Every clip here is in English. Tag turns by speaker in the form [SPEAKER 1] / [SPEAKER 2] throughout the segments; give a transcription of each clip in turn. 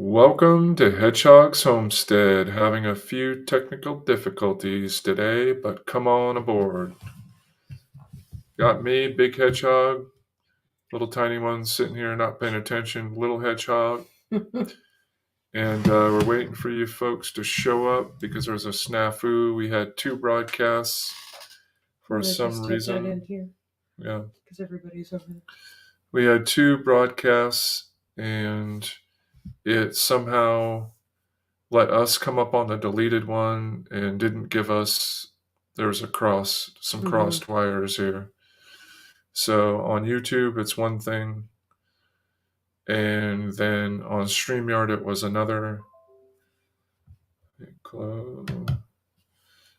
[SPEAKER 1] Welcome to Hedgehog's Homestead. Having a few technical difficulties today, but come on aboard. Got me, Big Hedgehog, little tiny one sitting here not paying attention, Little Hedgehog. And we're waiting for you folks to show up because there's a snafu. We had two broadcasts for some reason.
[SPEAKER 2] In here
[SPEAKER 1] Yeah.
[SPEAKER 2] because everybody's over there.
[SPEAKER 1] We had two broadcasts and it somehow let us come up on the deleted one and didn't give us, there's some crossed wires here. So on YouTube, it's one thing. And then on StreamYard, it was another.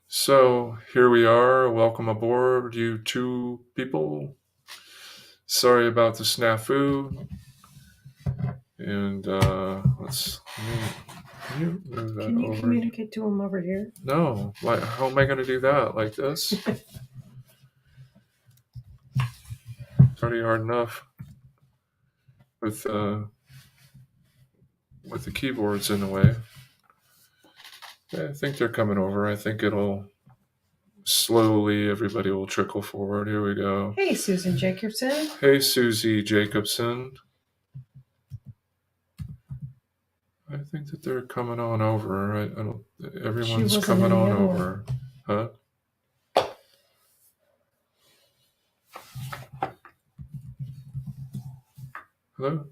[SPEAKER 1] So here we are. Welcome aboard, you two people. Sorry about the snafu. And can you move that
[SPEAKER 2] Can you
[SPEAKER 1] over?
[SPEAKER 2] communicate to him over here?
[SPEAKER 1] No. How am I going to do that? Like this? It's already hard enough with the keyboards in the way. I think they're coming over. I think it'll slowly, everybody will trickle forward. Here we go.
[SPEAKER 2] Hey, Susan Jacobson.
[SPEAKER 1] Hey, Susie Jacobson. I think that they're coming on over. I don't. Everyone's coming on over. Huh? Hello.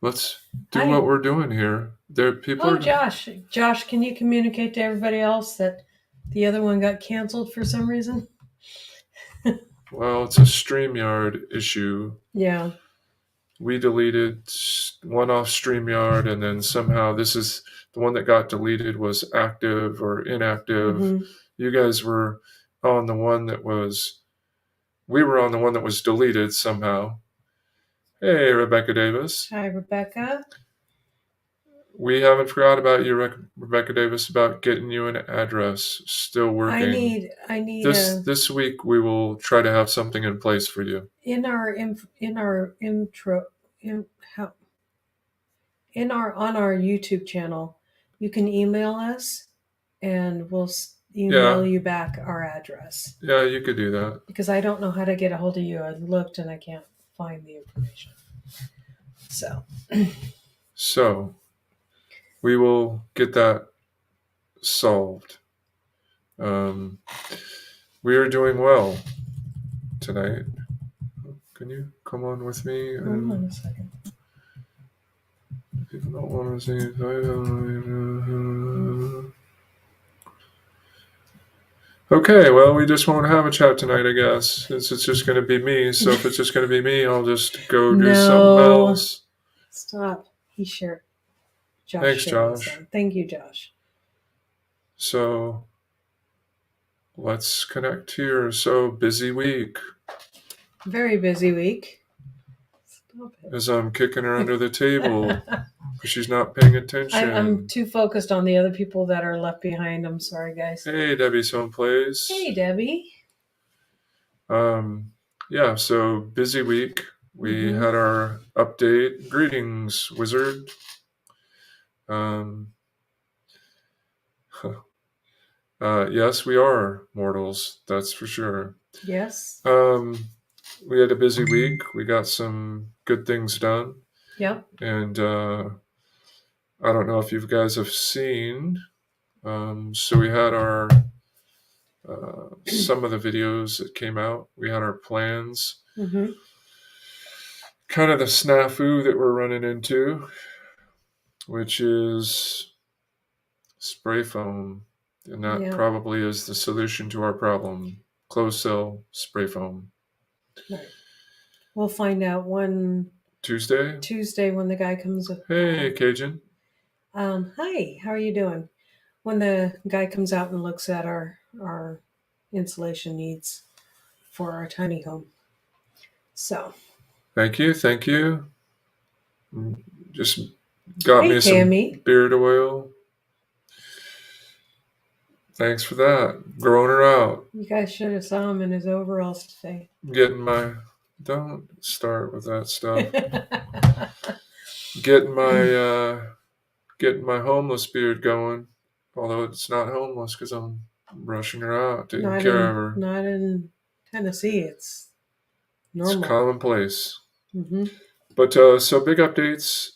[SPEAKER 1] Let's do what we're doing here. There, people.
[SPEAKER 2] Josh. Josh, can you communicate to everybody else that the other one got canceled for some reason?
[SPEAKER 1] Well, it's a StreamYard issue.
[SPEAKER 2] Yeah.
[SPEAKER 1] We deleted one off StreamYard, and then somehow this is the one that got deleted was active or inactive. Mm-hmm. You guys were on the one that was, we were on the one that was deleted somehow. Hey, Rebecca Davis.
[SPEAKER 2] Hi, Rebecca.
[SPEAKER 1] We haven't forgot about you, Rebecca Davis, about getting you an address. Still working.
[SPEAKER 2] I need
[SPEAKER 1] this week. We will try to have something in place for you.
[SPEAKER 2] On our YouTube channel. You can email us, and we'll email you back our address.
[SPEAKER 1] Yeah, you could do that.
[SPEAKER 2] Because I don't know how to get a hold of you. I looked and I can't find the information.
[SPEAKER 1] So we will get that solved. We are doing well tonight. Can you come on with me?
[SPEAKER 2] Hold on a second.
[SPEAKER 1] People don't want to see. Okay, well, we just won't have a chat tonight, I guess, since it's just going to be me. So if it's just going to be me, I'll just go do something else.
[SPEAKER 2] Stop. He shared. Josh.
[SPEAKER 1] Thanks, Josh.
[SPEAKER 2] Thank you, Josh.
[SPEAKER 1] So let's connect here. So busy week.
[SPEAKER 2] Very busy week.
[SPEAKER 1] Stop it. As I'm kicking her under the table because she's not paying attention.
[SPEAKER 2] I'm too focused on the other people that are left behind. I'm sorry, guys.
[SPEAKER 1] Hey, Debbie's Home Plays.
[SPEAKER 2] Hey, Debbie.
[SPEAKER 1] Yeah, so busy week. We had our update. Greetings, Wizard. Yes, we are mortals. That's for sure.
[SPEAKER 2] Yes.
[SPEAKER 1] We had a busy week. We got some good things done.
[SPEAKER 2] Yep.
[SPEAKER 1] And I don't know if you guys have seen. So we had our some of the videos that came out. We had our plans.
[SPEAKER 2] Mm-hmm.
[SPEAKER 1] Kind of the snafu that we're running into, which is spray foam. And that probably is the solution to our problem. Closed cell spray foam.
[SPEAKER 2] Right. We'll find out one Tuesday when the guy comes up.
[SPEAKER 1] Hey, Cajun.
[SPEAKER 2] Hi, how are you doing? When the guy comes out and looks at our insulation needs for our tiny home. So.
[SPEAKER 1] Thank you. Just got me some beard oil. Thanks for that. Growing her out.
[SPEAKER 2] You guys should have saw him in his overalls today.
[SPEAKER 1] Don't start with that stuff. Getting my getting my homeless beard going. Although it's not homeless because I'm brushing her out, taking care of her.
[SPEAKER 2] Not in Tennessee. It's
[SPEAKER 1] It's
[SPEAKER 2] normal.
[SPEAKER 1] commonplace.
[SPEAKER 2] Mm-hmm.
[SPEAKER 1] But so big updates.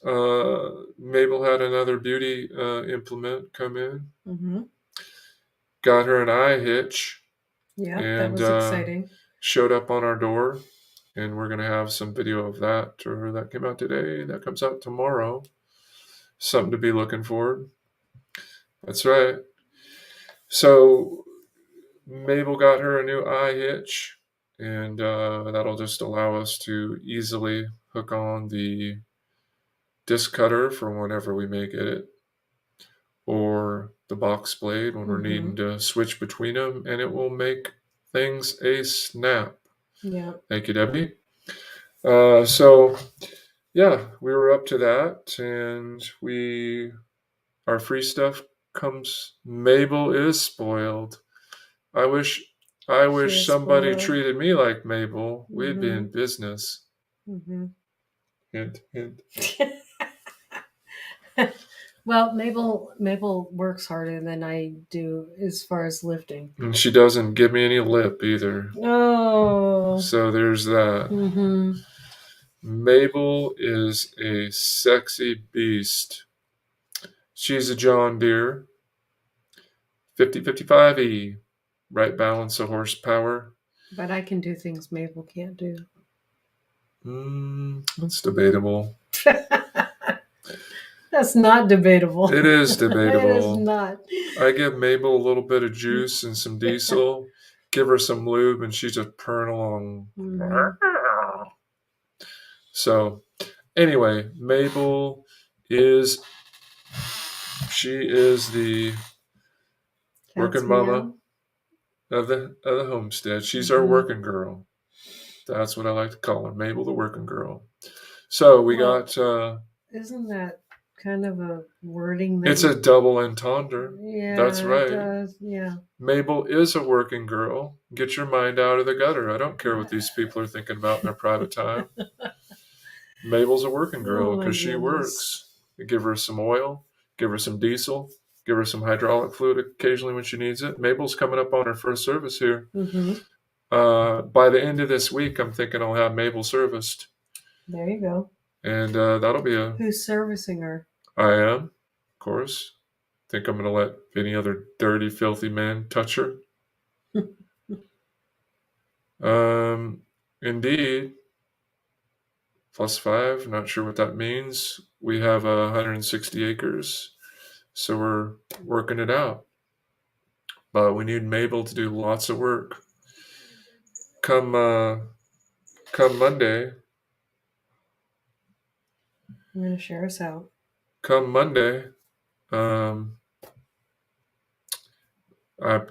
[SPEAKER 1] Mabel had another beauty implement come in.
[SPEAKER 2] Mm-hmm.
[SPEAKER 1] Got her an eye hitch.
[SPEAKER 2] Yeah, that
[SPEAKER 1] And
[SPEAKER 2] was exciting.
[SPEAKER 1] showed up on our door. And we're going to have some video of that, or that came out today. That comes out tomorrow. Something to be looking for. That's right. So Mabel got her a new eye hitch, and that'll just allow us to easily hook on the disc cutter for whenever we may get it, or the box blade when we're needing to switch between them, and it will make things a snap.
[SPEAKER 2] Yeah.
[SPEAKER 1] Thank you, Debbie. So yeah, we were up to that, and our free stuff comes. Mabel is spoiled. I wish
[SPEAKER 2] is
[SPEAKER 1] somebody
[SPEAKER 2] spoiled.
[SPEAKER 1] treated me like Mabel. We'd be in business.
[SPEAKER 2] Mm-hmm.
[SPEAKER 1] Hint, hint.
[SPEAKER 2] Well, Mabel works harder than I do as far as lifting.
[SPEAKER 1] And she doesn't give me any lip either.
[SPEAKER 2] Oh.
[SPEAKER 1] So there's that.
[SPEAKER 2] Mm-hmm.
[SPEAKER 1] Mabel is a sexy beast. She's a John Deere 5055E. Right balance of horsepower.
[SPEAKER 2] But I can do things Mabel can't do.
[SPEAKER 1] That's debatable.
[SPEAKER 2] That's not debatable.
[SPEAKER 1] It is debatable.
[SPEAKER 2] It is not.
[SPEAKER 1] I give Mabel a little bit of juice and some diesel, give her some lube, and she's just purring along. Mm-hmm. So, anyway, Mabel is the working mama of the homestead. She's our working girl. That's what I like to call her, Mabel the working girl. So we got.
[SPEAKER 2] Isn't that kind of a wording?
[SPEAKER 1] It's a double entendre.
[SPEAKER 2] Yeah,
[SPEAKER 1] that's right.
[SPEAKER 2] It does. Yeah.
[SPEAKER 1] Mabel is a working girl. Get your mind out of the gutter. I don't care what these people are thinking about in their private time. Mabel's a working girl because she works. You give her some oil, give her some diesel, give her some hydraulic fluid occasionally when she needs it. Mabel's coming up on her first service here.
[SPEAKER 2] Mm-hmm.
[SPEAKER 1] By the end of this week, I'm thinking I'll have Mabel serviced.
[SPEAKER 2] There you go.
[SPEAKER 1] And that'll be
[SPEAKER 2] Who's servicing her?
[SPEAKER 1] I am, of course. Think I'm going to let any other dirty, filthy man touch her? Indeed. +5, not sure what that means. We have 160 acres, so we're working it out. But we need Mabel to do lots of work. Come Monday.
[SPEAKER 2] I'm going to share us out.
[SPEAKER 1] Come Monday, I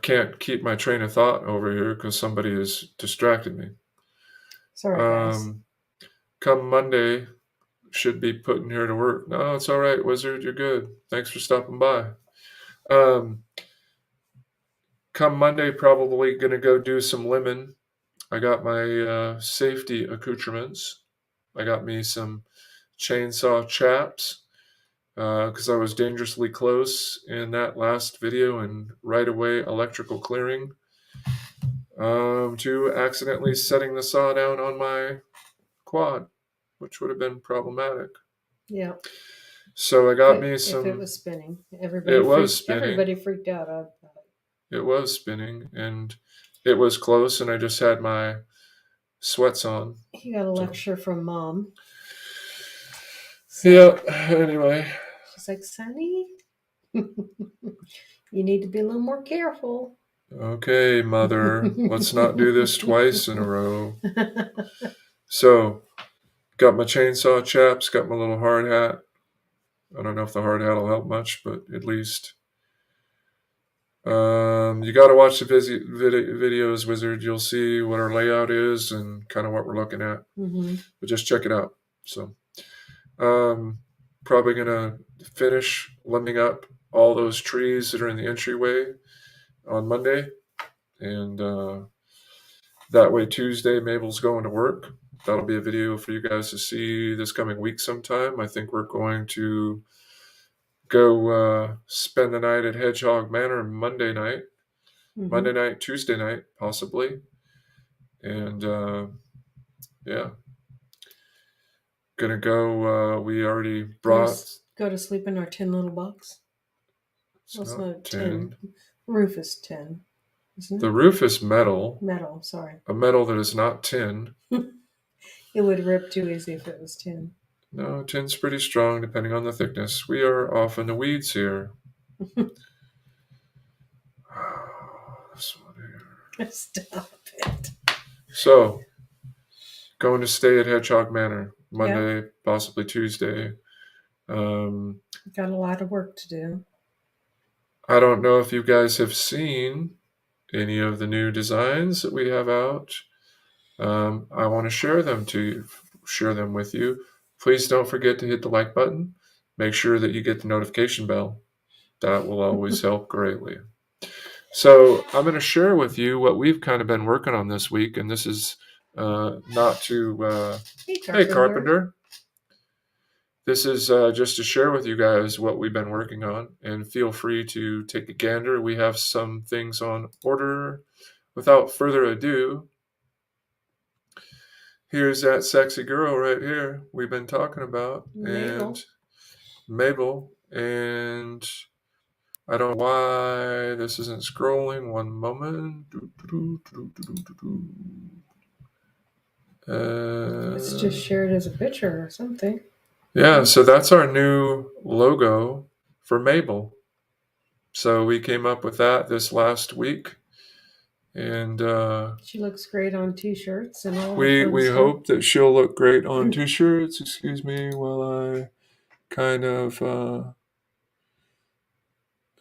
[SPEAKER 1] can't keep my train of thought over here because somebody has distracted me.
[SPEAKER 2] Sorry, guys.
[SPEAKER 1] Come Monday, should be putting here to work. No, it's all right, Wizard. You're good. Thanks for stopping by. Come Monday, probably going to go do some lemon. I got my safety accoutrements. I got me some chainsaw chaps because I was dangerously close in that last video and right away electrical clearing to accidentally setting the saw down on my quad, which would have been problematic.
[SPEAKER 2] Yeah.
[SPEAKER 1] So I got me some.
[SPEAKER 2] If it was spinning, everybody freaked out.
[SPEAKER 1] It was spinning, and it was close, and I just had my sweats on.
[SPEAKER 2] He got a lecture from Mom.
[SPEAKER 1] So, yeah. Anyway,
[SPEAKER 2] she's like, Sonny, you need to be a little more careful.
[SPEAKER 1] Okay, Mother, let's not do this twice in a row. So, got my chainsaw chaps, got my little hard hat. I don't know if the hard hat will help much, but at least. You got to watch the videos, Wizard. You'll see what our layout is and kind of what we're looking at.
[SPEAKER 2] Mm-hmm.
[SPEAKER 1] But just check it out. So, probably going to finish limbing up all those trees that are in the entryway on Monday. And that way, Tuesday, Mabel's going to work. That'll be a video for you guys to see this coming week sometime. I think we're going to go spend the night at Hedgehog Manor Monday night, Monday night, Tuesday night, possibly. And yeah, gonna go. We already brought.
[SPEAKER 2] Go to sleep in our tin little box.
[SPEAKER 1] It's
[SPEAKER 2] Well, it's
[SPEAKER 1] not
[SPEAKER 2] not
[SPEAKER 1] tin.
[SPEAKER 2] Roof is tin, isn't it?
[SPEAKER 1] The roof is metal.
[SPEAKER 2] Metal, sorry.
[SPEAKER 1] A metal that is not tin.
[SPEAKER 2] It would rip too easy if it was tin.
[SPEAKER 1] No, tin's pretty strong depending on the thickness. We are off in the weeds here. This one here.
[SPEAKER 2] Stop it.
[SPEAKER 1] So, going to stay at Hedgehog Manor Monday, possibly Tuesday.
[SPEAKER 2] Got a lot of work to do.
[SPEAKER 1] I don't know if you guys have seen any of the new designs that we have out. I want to share them with you. Please don't forget to hit the like button. Make sure that you get the notification bell. That will always help greatly. So I'm going to share with you what we've kind of been working on this week, and this is not to hey Carpenter. This is just to share with you guys what we've been working on, and feel free to take a gander. We have some things on order. Without further ado, here's that sexy girl right here we've been talking about, and Mabel, and I don't know why this isn't scrolling. One moment.
[SPEAKER 2] It's just shared as a picture or something.
[SPEAKER 1] Yeah, so that's our new logo for Mabel. So we came up with that this last week, and
[SPEAKER 2] she looks great on t-shirts and all.
[SPEAKER 1] We hope that she'll look great on t-shirts. Excuse me while I kind of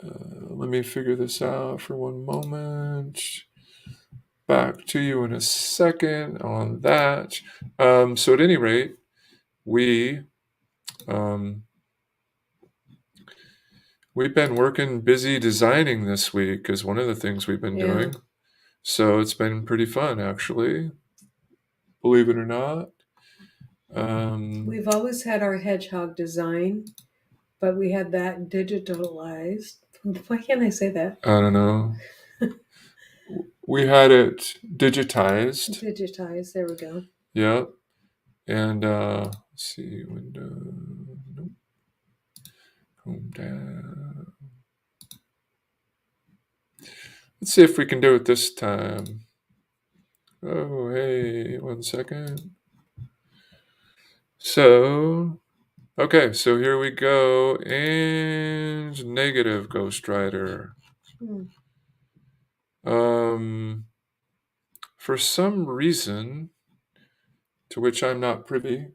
[SPEAKER 1] let me figure this out for one moment. Back to you in a second on that. So at any rate, we've been working busy designing this week is one of the things we've been doing. So it's been pretty fun, actually, believe it or not.
[SPEAKER 2] We've always had our hedgehog design, but we had that digitalized. Why can't I say that?
[SPEAKER 1] I don't know. We had it digitized.
[SPEAKER 2] Digitized, there we go.
[SPEAKER 1] Yep. And let's see, window. Nope. Home tab. Let's see if we can do it this time. Oh, hey, 1 second. So, okay, so here we go. And negative Ghost Rider. For some reason, to which I'm not privy,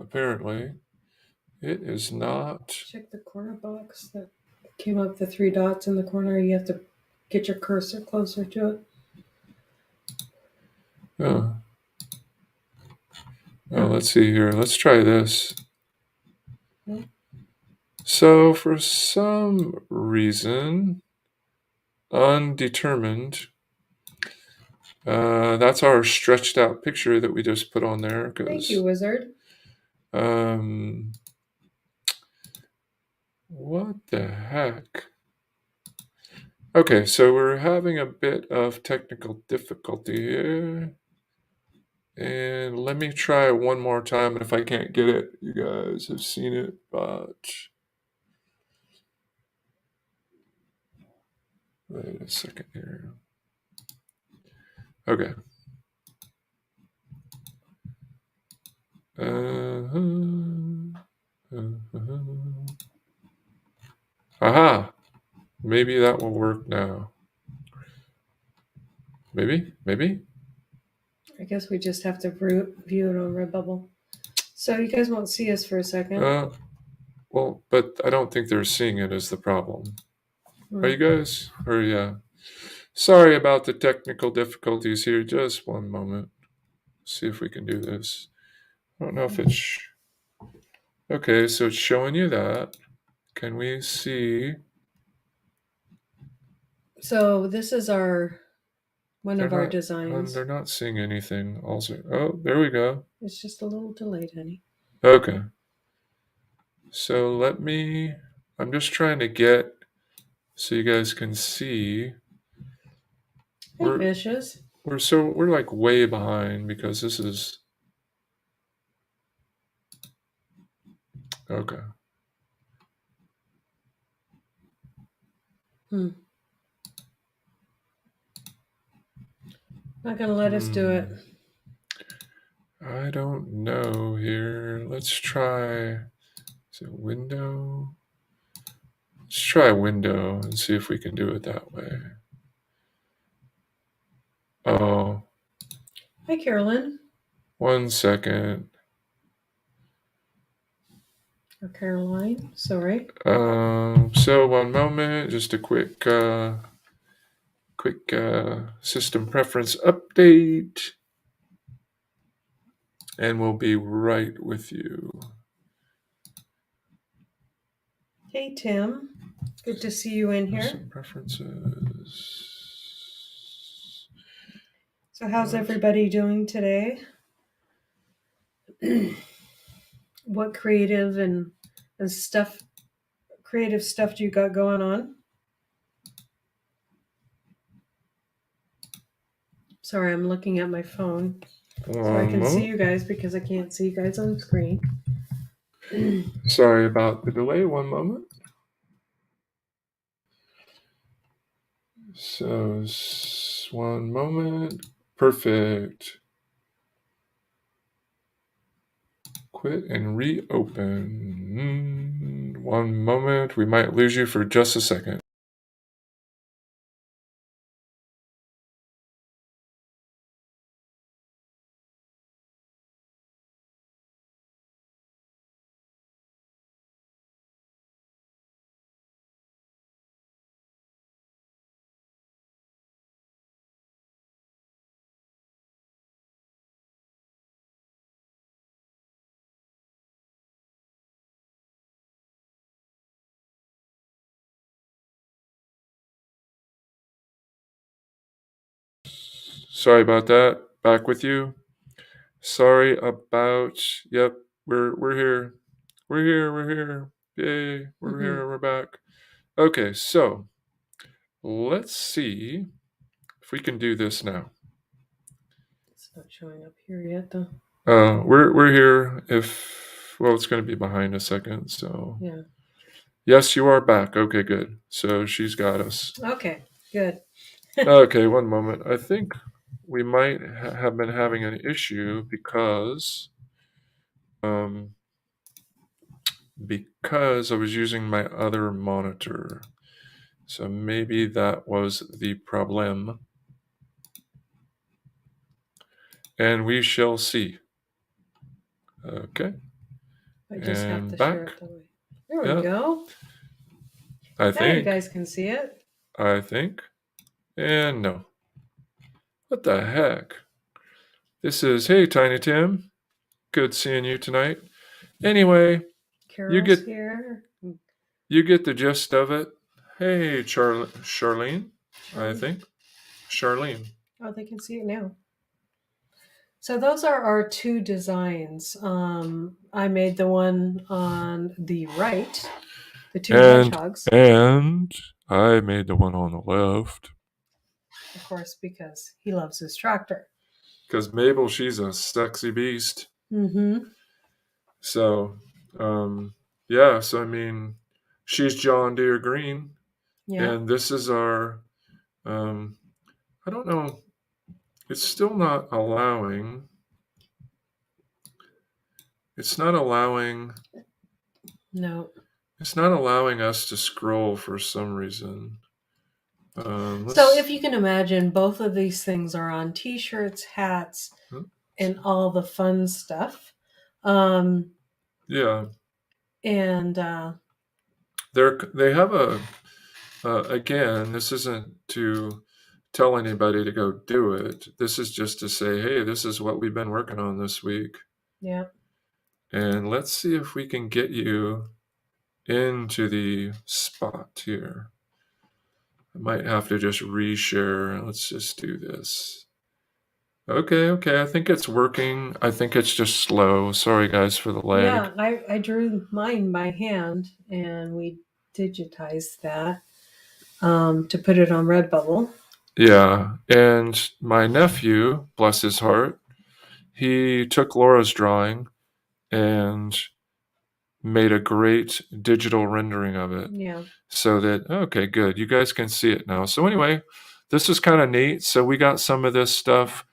[SPEAKER 1] apparently, it is not.
[SPEAKER 2] Check the corner box that came up, the 3 dots in the corner. You have to get your cursor closer to it.
[SPEAKER 1] Oh, let's see here. Let's try this. So for some reason, undetermined, that's our stretched out picture that we just put on there.
[SPEAKER 2] Thank you, Wizard.
[SPEAKER 1] What the heck? Okay, so we're having a bit of technical difficulty here. And let me try one more time. And if I can't get it, you guys have seen it, but wait a second here. Okay. Aha! Maybe that will work now. Maybe?
[SPEAKER 2] I guess we just have to view it on Redbubble. So you guys won't see us for a second.
[SPEAKER 1] Well, but I don't think they're seeing it as the problem. Are you guys? Yeah. Sorry about the technical difficulties here. Just one moment. See if we can do this. I don't know if it's... Okay, so it's showing you that. Can we see?
[SPEAKER 2] So this is one of our designs.
[SPEAKER 1] They're not seeing anything. Also, oh, there we go.
[SPEAKER 2] It's just a little delayed, honey.
[SPEAKER 1] Okay. So let me I'm just trying to get so you guys can see.
[SPEAKER 2] Hey, fishes.
[SPEAKER 1] We're like way behind because this is okay.
[SPEAKER 2] Not gonna let us do it.
[SPEAKER 1] I don't know here. Let's try. Is it window? Let's try window and see if we can do it that way. Oh,
[SPEAKER 2] Hi, Carolyn.
[SPEAKER 1] 1 second.
[SPEAKER 2] Or Caroline. Sorry.
[SPEAKER 1] So 1 moment. Just a quick system preference update, and we'll be right with you.
[SPEAKER 2] Hey, Tim. Good to see you in here.
[SPEAKER 1] System preferences.
[SPEAKER 2] So how's everybody doing today? What creative stuff do you got going on? Sorry, I'm looking at my phone. So I can see you guys because I can't see you guys on screen.
[SPEAKER 1] Sorry about the delay. 1 moment. So 1 moment. Perfect. Quit and reopen. 1 moment. We might lose you for just a second. Sorry about that. Back with you. Sorry about. Yep, we're here. We're here. Yay, we're here. We're back. Okay, so let's see if we can do this now.
[SPEAKER 2] It's not showing up here yet, though.
[SPEAKER 1] We're here. It's going to be behind a second. So
[SPEAKER 2] yeah.
[SPEAKER 1] Yes, you are back. Okay, good. So she's got us.
[SPEAKER 2] Okay, good.
[SPEAKER 1] Okay, 1 moment. I think we might have been having an issue because I was using my other monitor. So maybe that was the problem. And we shall see. Okay.
[SPEAKER 2] I just have to
[SPEAKER 1] back.
[SPEAKER 2] share it that way. There we go.
[SPEAKER 1] I
[SPEAKER 2] Now
[SPEAKER 1] think
[SPEAKER 2] you guys can see it.
[SPEAKER 1] I think. And no. What the heck? This is, hey, Tiny Tim. Good seeing you tonight. Anyway,
[SPEAKER 2] Carol's here.
[SPEAKER 1] You get the gist of it. Hey, Charlene, I think. Charlene.
[SPEAKER 2] Oh, they can see it now. So those are our two designs. I made the one on the right, the two hedgehogs.
[SPEAKER 1] And I made the one on the left.
[SPEAKER 2] Of course, because he loves his tractor.
[SPEAKER 1] Because Mabel, she's a sexy beast.
[SPEAKER 2] Mm-hmm.
[SPEAKER 1] So, yeah, so I mean, she's John Deere Green.
[SPEAKER 2] Yeah.
[SPEAKER 1] And this is our, I don't know, it's still not allowing. It's not allowing.
[SPEAKER 2] No.
[SPEAKER 1] It's not allowing us to scroll for some reason.
[SPEAKER 2] So if you can imagine, both of these things are on T-shirts, hats, and all the fun stuff.
[SPEAKER 1] Yeah.
[SPEAKER 2] And
[SPEAKER 1] they have a again, this isn't to tell anybody to go do it. This is just to say, hey, this is what we've been working on this week.
[SPEAKER 2] Yeah.
[SPEAKER 1] And let's see if we can get you into the spot here. I might have to just reshare. Let's just do this. Okay. I think it's working. I think it's just slow. Sorry, guys, for the lag.
[SPEAKER 2] Yeah, I drew mine by hand, and we digitize that to put it on Redbubble.
[SPEAKER 1] Yeah, and my nephew, bless his heart, he took Laura's drawing and made a great digital rendering of it.
[SPEAKER 2] Yeah.
[SPEAKER 1] So that, okay, good. You guys can see it now. So anyway, this is kind of neat. So we got some of this stuff.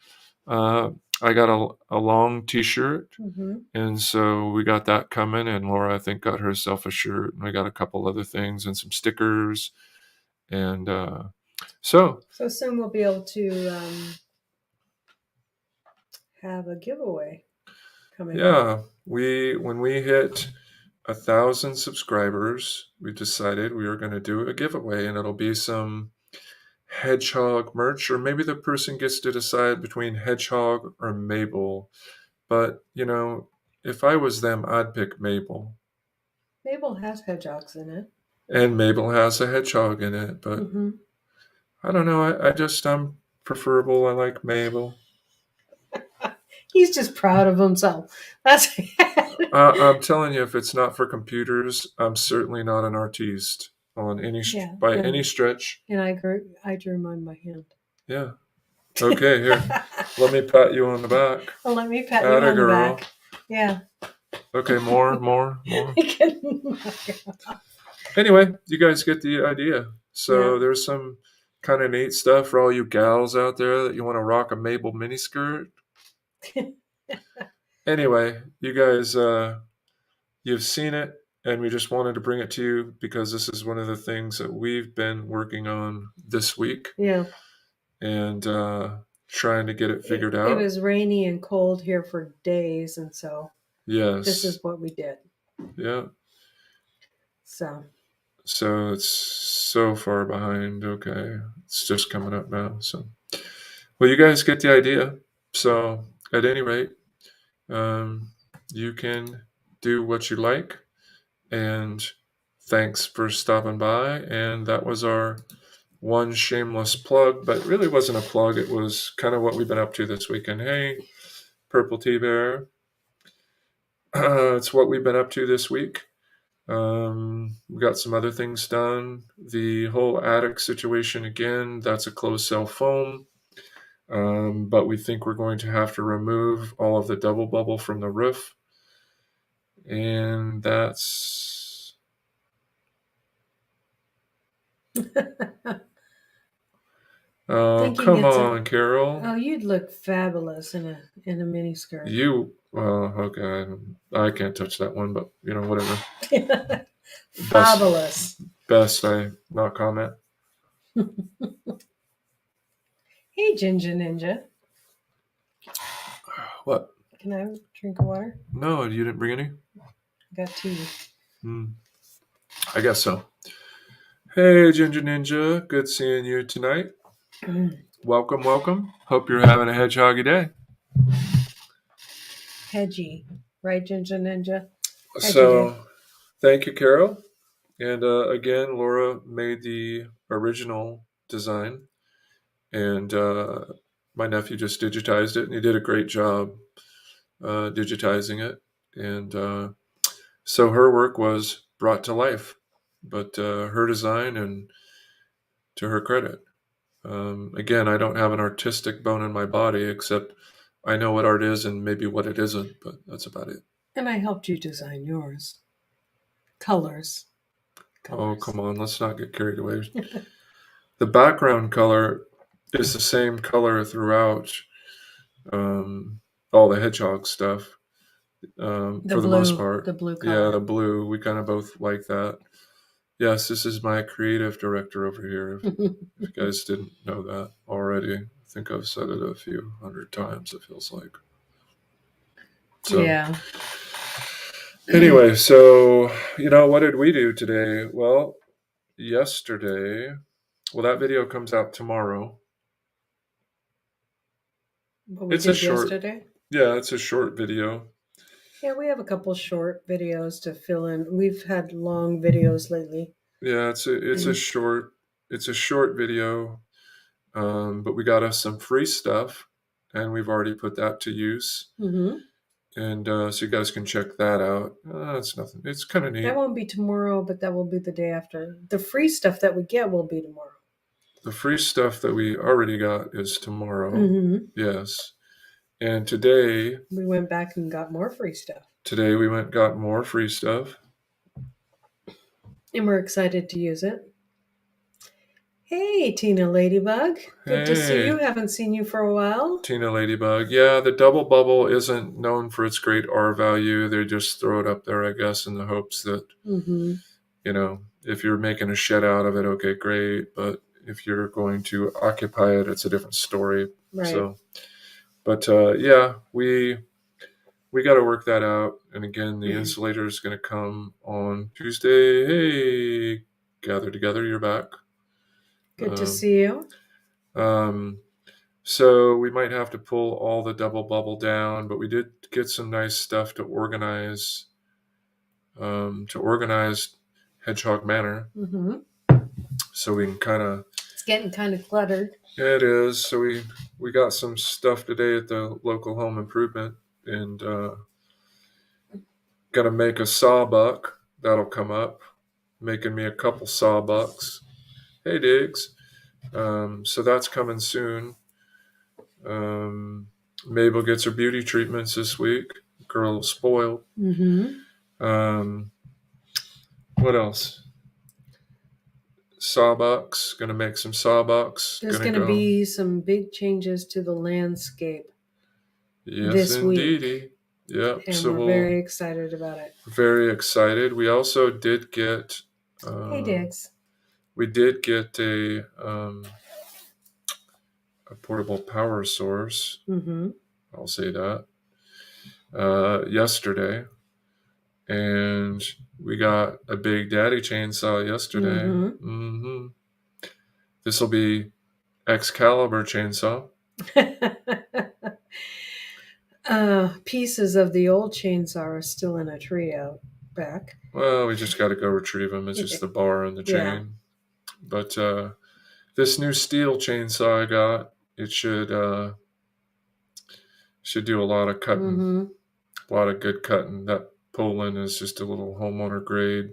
[SPEAKER 1] I got a long t-shirt.
[SPEAKER 2] Mm-hmm.
[SPEAKER 1] And so we got that coming, and Laura, I think, got herself a shirt, and we got a couple other things and some stickers. And so
[SPEAKER 2] soon we'll be able to have a giveaway coming up.
[SPEAKER 1] yeah, when we hit 1,000 subscribers, we decided we were going to do a giveaway, and it'll be some Hedgehog merch, or maybe the person gets to decide between Hedgehog or Mabel. But if I was them, I'd pick Mabel.
[SPEAKER 2] Mabel has hedgehogs in it.
[SPEAKER 1] And Mabel has a hedgehog in it, but
[SPEAKER 2] Mm-hmm.
[SPEAKER 1] I don't know. I'm preferable. I like Mabel.
[SPEAKER 2] He's just proud of himself. That's
[SPEAKER 1] I'm telling you, if it's not for computers, I'm certainly not an artiste on any by any stretch.
[SPEAKER 2] And I drew mine by hand.
[SPEAKER 1] Yeah. Okay, here. Let me pat you on the back.
[SPEAKER 2] Well, let me pat you on the back. Yeah.
[SPEAKER 1] Okay, more. Anyway, you guys get the idea. So there's some kind of neat stuff for all you gals out there that you want to rock a Mabel miniskirt. Anyway, you guys, you've seen it, and we just wanted to bring it to you because this is one of the things that we've been working on this week.
[SPEAKER 2] Yeah.
[SPEAKER 1] And trying to get it figured out.
[SPEAKER 2] It was rainy and cold here for days, and so
[SPEAKER 1] yes,
[SPEAKER 2] this is what we did.
[SPEAKER 1] Yeah. So it's so far behind. Okay, it's just coming up now. So, well, you guys get the idea. So, at any rate, you can do what you like. And thanks for stopping by. And that was our one shameless plug, but it really wasn't a plug. It was kind of what we've been up to this weekend. Hey, Purple Tea Bear. It's what we've been up to this week. We got some other things done. The whole attic situation, again, that's a closed cell foam. But we think we're going to have to remove all of the double bubble from the roof. And that's... Oh, come on, Carol.
[SPEAKER 2] Oh, you'd look fabulous in a mini skirt.
[SPEAKER 1] Okay. I can't touch that one, but whatever.
[SPEAKER 2] Fabulous.
[SPEAKER 1] Best I not comment.
[SPEAKER 2] Hey, Ginger Ninja.
[SPEAKER 1] What?
[SPEAKER 2] Can I have a drink of water?
[SPEAKER 1] No, you didn't bring any?
[SPEAKER 2] I got tea.
[SPEAKER 1] I guess so. Hey, Ginger Ninja. Good seeing you tonight. Welcome. Hope you're having a hedgehoggy day.
[SPEAKER 2] Hedgy. Right, Ginger Ninja?
[SPEAKER 1] So, thank you, Carol. And again, Laura made the original design. And my nephew just digitized it, and he did a great job digitizing it. And so her work was brought to life, but her design, and to her credit. Again, I don't have an artistic bone in my body, except I know what art is and maybe what it isn't, but that's about it.
[SPEAKER 2] And I helped you design yours. Colors.
[SPEAKER 1] Oh, come on. Let's not get carried away. The background color is the same color throughout all the hedgehog stuff. For the most part.
[SPEAKER 2] The blue color.
[SPEAKER 1] Yeah, the blue. We kind of both like that. Yes, this is my creative director over here. If you guys didn't know that already, I think I've said it a few hundred times, it feels like. So,
[SPEAKER 2] yeah.
[SPEAKER 1] Anyway, so, what did we do today? Well, yesterday, that video comes out tomorrow.
[SPEAKER 2] It's a short. Yesterday?
[SPEAKER 1] Yeah, it's a short video.
[SPEAKER 2] Yeah, we have a couple short videos to fill in. We've had long videos lately.
[SPEAKER 1] Yeah, it's a short video, but we got us some free stuff, and we've already put that to use.
[SPEAKER 2] Mm-hmm.
[SPEAKER 1] And so you guys can check that out. It's nothing. It's kind of neat.
[SPEAKER 2] That won't be tomorrow, but that will be the day after. The free stuff that we get will be tomorrow.
[SPEAKER 1] The free stuff that we already got is tomorrow.
[SPEAKER 2] Mm-hmm.
[SPEAKER 1] Yes. And today
[SPEAKER 2] We went back and got more free stuff.
[SPEAKER 1] Today we went and got more free stuff.
[SPEAKER 2] And we're excited to use it. Hey, Tina Ladybug. Good to see
[SPEAKER 1] Hey.
[SPEAKER 2] you. Haven't seen you for a while.
[SPEAKER 1] Tina Ladybug. Yeah, the double bubble isn't known for its great R value. They just throw it up there, I guess, in the hopes that,
[SPEAKER 2] Mm-hmm.
[SPEAKER 1] you know, if you're making a shed out of it, okay, great. But if you're going to occupy it, it's a different story.
[SPEAKER 2] Right.
[SPEAKER 1] So, but yeah, we got to work that out. And again, the insulator is going to come on Tuesday. Hey, gather together. You're back.
[SPEAKER 2] Good to see you.
[SPEAKER 1] So we might have to pull all the double bubble down, but we did get some nice stuff to organize Hedgehog Manor.
[SPEAKER 2] Mm-hmm.
[SPEAKER 1] So we can kind of.
[SPEAKER 2] It's getting kind of cluttered.
[SPEAKER 1] Yeah, it is. So we got some stuff today at the local home improvement, and got to make a sawbuck. That'll come up, making me a couple sawbucks. Hey, Diggs. So that's coming soon. Mabel gets her beauty treatments this week. Girl spoiled.
[SPEAKER 2] Mm-hmm.
[SPEAKER 1] What else? Sawbucks. Gonna make some sawbucks.
[SPEAKER 2] There's gonna be some big changes to the landscape.
[SPEAKER 1] Yes,
[SPEAKER 2] this
[SPEAKER 1] indeedy.
[SPEAKER 2] week.
[SPEAKER 1] Yep.
[SPEAKER 2] And
[SPEAKER 1] so
[SPEAKER 2] we're very excited about it.
[SPEAKER 1] Very excited. We also did get.
[SPEAKER 2] Hey, Diggs.
[SPEAKER 1] We did get a portable power source.
[SPEAKER 2] Mm-hmm.
[SPEAKER 1] I'll say that. Yesterday, and we got a Big Daddy chainsaw yesterday.
[SPEAKER 2] Mm-hmm.
[SPEAKER 1] This will be Excalibur chainsaw.
[SPEAKER 2] Pieces of the old chainsaw are still in a tree out back.
[SPEAKER 1] Well, we just got to go retrieve them. It's just the bar and the chain.
[SPEAKER 2] Yeah.
[SPEAKER 1] But this new steel chainsaw I got, it should do a lot of cutting.
[SPEAKER 2] Mm-hmm.
[SPEAKER 1] A lot of good cutting. That Poland is just a little homeowner grade.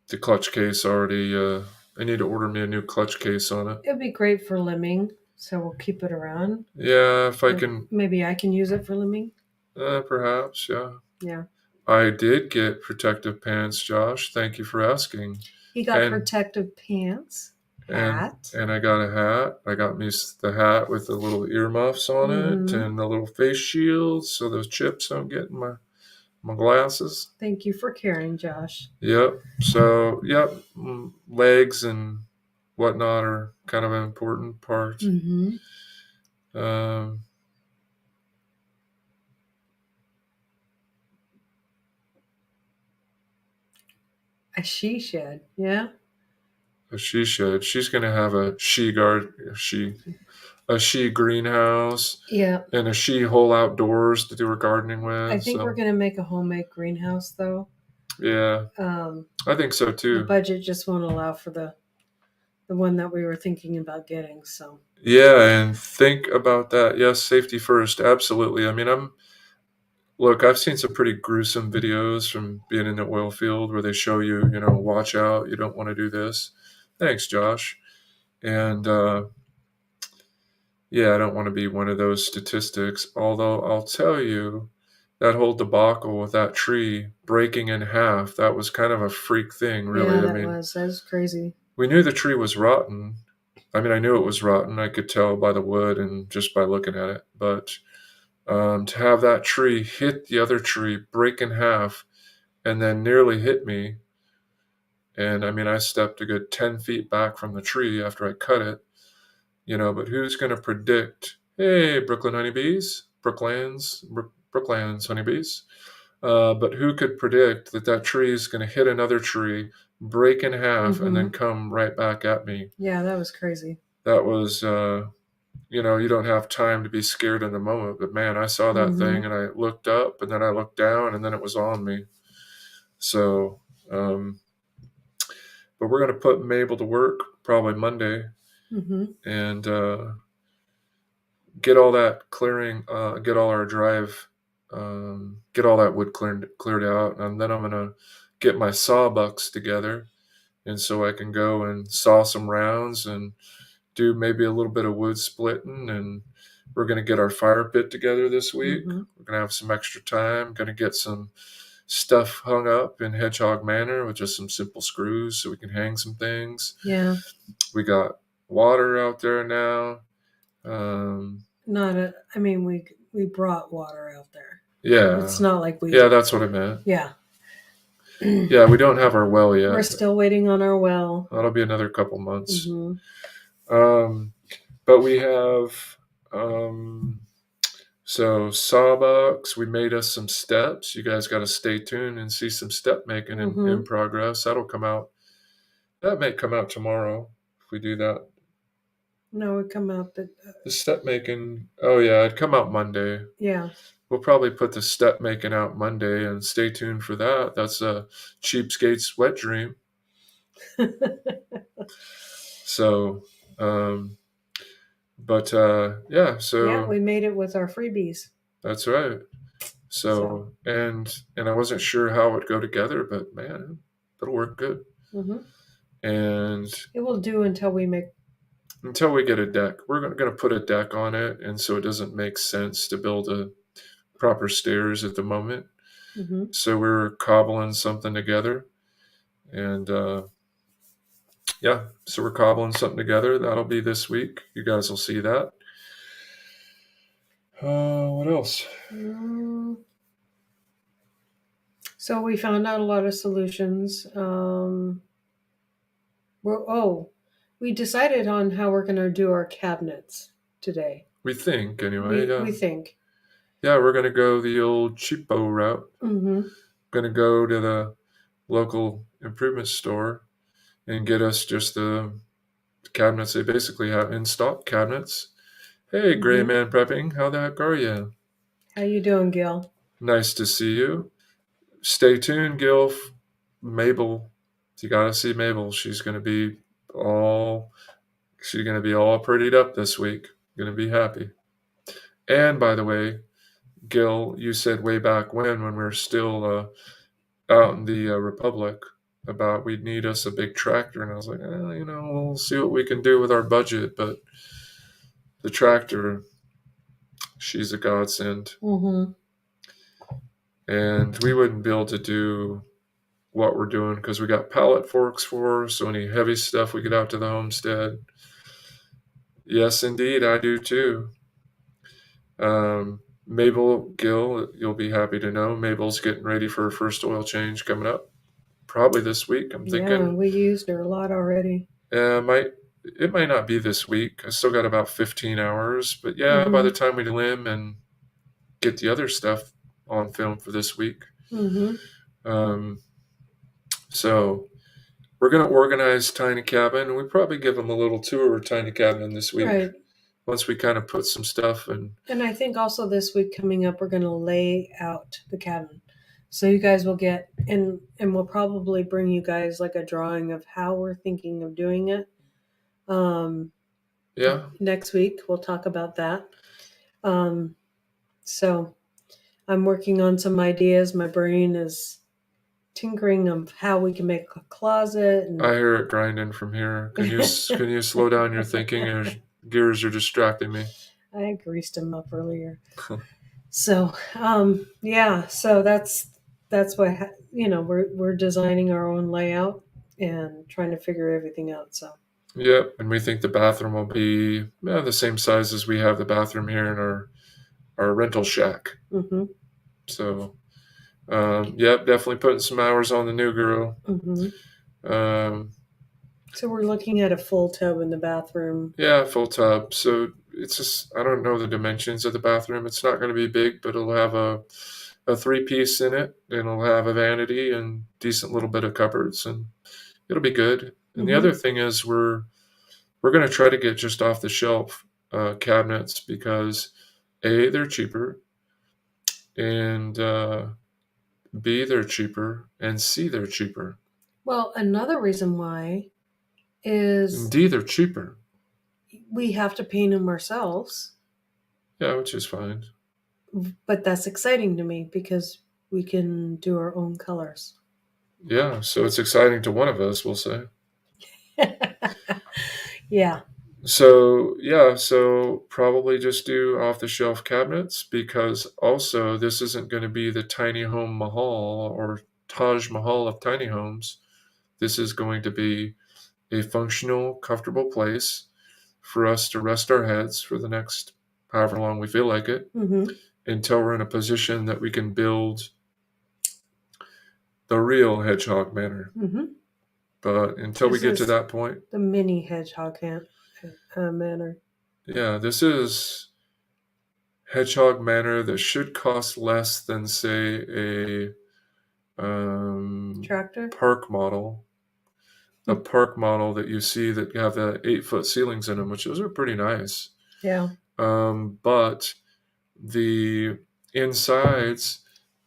[SPEAKER 1] The clutch case already. I need to order me a new clutch case on it.
[SPEAKER 2] It'd be great for limbing, so we'll keep it around.
[SPEAKER 1] Yeah, if I can.
[SPEAKER 2] Maybe I can use it for limbing.
[SPEAKER 1] Perhaps, yeah.
[SPEAKER 2] Yeah.
[SPEAKER 1] I did get protective pants, Josh. Thank you for asking.
[SPEAKER 2] He got protective pants. Hat.
[SPEAKER 1] And I got a hat. I got me the hat with the little earmuffs on it and the little face shields so those chips don't get in my glasses.
[SPEAKER 2] Thank you for caring, Josh.
[SPEAKER 1] Yep. So, yep, legs and whatnot are kind of an important part.
[SPEAKER 2] Mm-hmm. A she shed, yeah.
[SPEAKER 1] A she shed. She's gonna have a she greenhouse.
[SPEAKER 2] Yeah.
[SPEAKER 1] And a she hole outdoors to do her gardening with.
[SPEAKER 2] I think we're gonna make a homemade greenhouse though.
[SPEAKER 1] Yeah. I think so too.
[SPEAKER 2] The budget just won't allow for the one that we were thinking about getting. So.
[SPEAKER 1] Yeah, and think about that. Yes, safety first. Absolutely. I mean, I've seen some pretty gruesome videos from being in the oil field where they show you, watch out, you don't want to do this. Thanks, Josh. And yeah, I don't want to be one of those statistics, although I'll tell you that whole debacle with that tree breaking in half, that was kind of a freak thing, really.
[SPEAKER 2] Yeah, that was crazy.
[SPEAKER 1] We knew the tree was rotten. I mean, I knew it was rotten. I could tell by the wood and just by looking at it. But to have that tree hit the other tree, break in half, and then nearly hit me. And I mean, I stepped a good 10 feet back from the tree after I cut it. But who's going to predict, hey, Brooklyn honeybees, Brooklands honeybees. But who could predict that tree is going to hit another tree, break in half, and then come right back at me?
[SPEAKER 2] Yeah, that was crazy.
[SPEAKER 1] That was, you don't have time to be scared in the moment. But man, I saw that thing and I looked up and then I looked down and then it was on me. So, but we're going to put Mabel to work probably Monday. And get all that clearing, get all our drive, get all that wood cleared out, and then I'm gonna get my sawbucks together, and so I can go and saw some rounds and do maybe a little bit of wood splitting. And we're gonna get our fire pit together this week.
[SPEAKER 2] Mm-hmm.
[SPEAKER 1] We're gonna have some extra time. Gonna get some stuff hung up in Hedgehog Manor with just some simple screws so we can hang some things.
[SPEAKER 2] Yeah.
[SPEAKER 1] We got water out there now.
[SPEAKER 2] I mean, we brought water out there.
[SPEAKER 1] Yeah.
[SPEAKER 2] It's not like we.
[SPEAKER 1] Yeah, that's what I meant.
[SPEAKER 2] Yeah.
[SPEAKER 1] Yeah, we don't have our well yet.
[SPEAKER 2] We're still waiting on our well.
[SPEAKER 1] That'll be another couple months.
[SPEAKER 2] Mm-hmm.
[SPEAKER 1] But we have so sawbucks. We made us some steps. You guys got to stay tuned and see some step making in progress. That'll come out. That may come out tomorrow if we do that.
[SPEAKER 2] No, it come out
[SPEAKER 1] the step making. Oh yeah, it'd come out Monday.
[SPEAKER 2] Yeah.
[SPEAKER 1] We'll probably put the step making out Monday, and stay tuned for that. That's a Cheapskate's wet dream. So, yeah. So
[SPEAKER 2] yeah, we made it with our freebies.
[SPEAKER 1] That's right. So. And I wasn't sure how it would go together, but man, it'll work good.
[SPEAKER 2] Mm-hmm.
[SPEAKER 1] And
[SPEAKER 2] it will do until we
[SPEAKER 1] get a deck. We're going to put a deck on it, and so it doesn't make sense to build a proper stairs at the moment.
[SPEAKER 2] Mm-hmm.
[SPEAKER 1] So we're cobbling something together, and yeah, so we're cobbling something together. That'll be this week. You guys will see that. What else?
[SPEAKER 2] So we found out a lot of solutions. We decided on how we're going to do our cabinets today.
[SPEAKER 1] We think, anyway.
[SPEAKER 2] We think.
[SPEAKER 1] Yeah, we're going to go the old cheapo route.
[SPEAKER 2] Mm-hmm.
[SPEAKER 1] Going to go to the local improvement store and get us just the cabinets they basically have in stock cabinets. Hey, Gray Man Prepping, how the heck are you?
[SPEAKER 2] How you doing, Gil?
[SPEAKER 1] Nice to see you. Stay tuned, Gil. Mabel, you got to see Mabel. She's going to be all prettied up this week. Going to be happy. And by the way, Gil, you said way back when we were still out in the Republic about we'd need us a big tractor, and I was like, we'll see what we can do with our budget, but the tractor, she's a godsend.
[SPEAKER 2] Mm-hmm.
[SPEAKER 1] And we wouldn't be able to do what we're doing because we got pallet forks for so any heavy stuff we get out to the homestead. Yes, indeed, I do too. Mabel, Gil, you'll be happy to know Mabel's getting ready for her first oil change coming up. Probably this week, I'm thinking.
[SPEAKER 2] Yeah, we used her a lot already.
[SPEAKER 1] It might not be this week. I still got about 15 hours. But yeah, by the time we limb and get the other stuff on film for this week.
[SPEAKER 2] Mm-hmm.
[SPEAKER 1] So we're going to organize Tiny Cabin, and we probably give them a little tour of Tiny Cabin this week.
[SPEAKER 2] Right.
[SPEAKER 1] Once we kind of put some stuff in.
[SPEAKER 2] And I think also this week coming up, we're going to lay out the cabin. So you guys will get, and we'll probably bring you guys like a drawing of how we're thinking of doing it.
[SPEAKER 1] Yeah.
[SPEAKER 2] Next week, we'll talk about that. So I'm working on some ideas. My brain is tinkering of how we can make a closet. And
[SPEAKER 1] I hear it grinding from here. Can you slow down your thinking? Your gears are distracting me.
[SPEAKER 2] I greased them up earlier. So yeah. So that's why we're designing our own layout and trying to figure everything out. So.
[SPEAKER 1] Yep, and we think the bathroom will be the same size as we have the bathroom here in our rental shack.
[SPEAKER 2] Mm-hmm.
[SPEAKER 1] So, yep, definitely putting some hours on the new girl.
[SPEAKER 2] Mm-hmm. So we're looking at a full tub in the bathroom.
[SPEAKER 1] Yeah, full tub. So it's just, I don't know the dimensions of the bathroom. It's not going to be big, but it'll have a 3-piece in it, and it'll have a vanity and decent little bit of cupboards, and it'll be good. And the other thing is we're going to try to get just off the shelf cabinets because A, they're cheaper, and B, they're cheaper, and C, they're cheaper.
[SPEAKER 2] Well, another reason why is...
[SPEAKER 1] And D, they're cheaper.
[SPEAKER 2] We have to paint them ourselves.
[SPEAKER 1] Yeah, which is fine.
[SPEAKER 2] But that's exciting to me because we can do our own colors.
[SPEAKER 1] Yeah, so it's exciting to one of us, we'll say.
[SPEAKER 2] Yeah.
[SPEAKER 1] So, yeah, so probably just do off the shelf cabinets because also this isn't going to be the tiny home mahal or Taj Mahal of tiny homes. This is going to be a functional, comfortable place for us to rest our heads for the next however long we feel like it
[SPEAKER 2] Mm-hmm.
[SPEAKER 1] until we're in a position that we can build the real Hedgehog Manor.
[SPEAKER 2] Mm-hmm.
[SPEAKER 1] But until we
[SPEAKER 2] This
[SPEAKER 1] get to
[SPEAKER 2] is
[SPEAKER 1] that point,
[SPEAKER 2] the mini hedgehog manor.
[SPEAKER 1] yeah, this is Hedgehog Manor that should cost less than, say, a
[SPEAKER 2] Tractor?
[SPEAKER 1] park model. A park model that you see that have the 8-foot ceilings in them, which those are pretty nice.
[SPEAKER 2] Yeah.
[SPEAKER 1] But the insides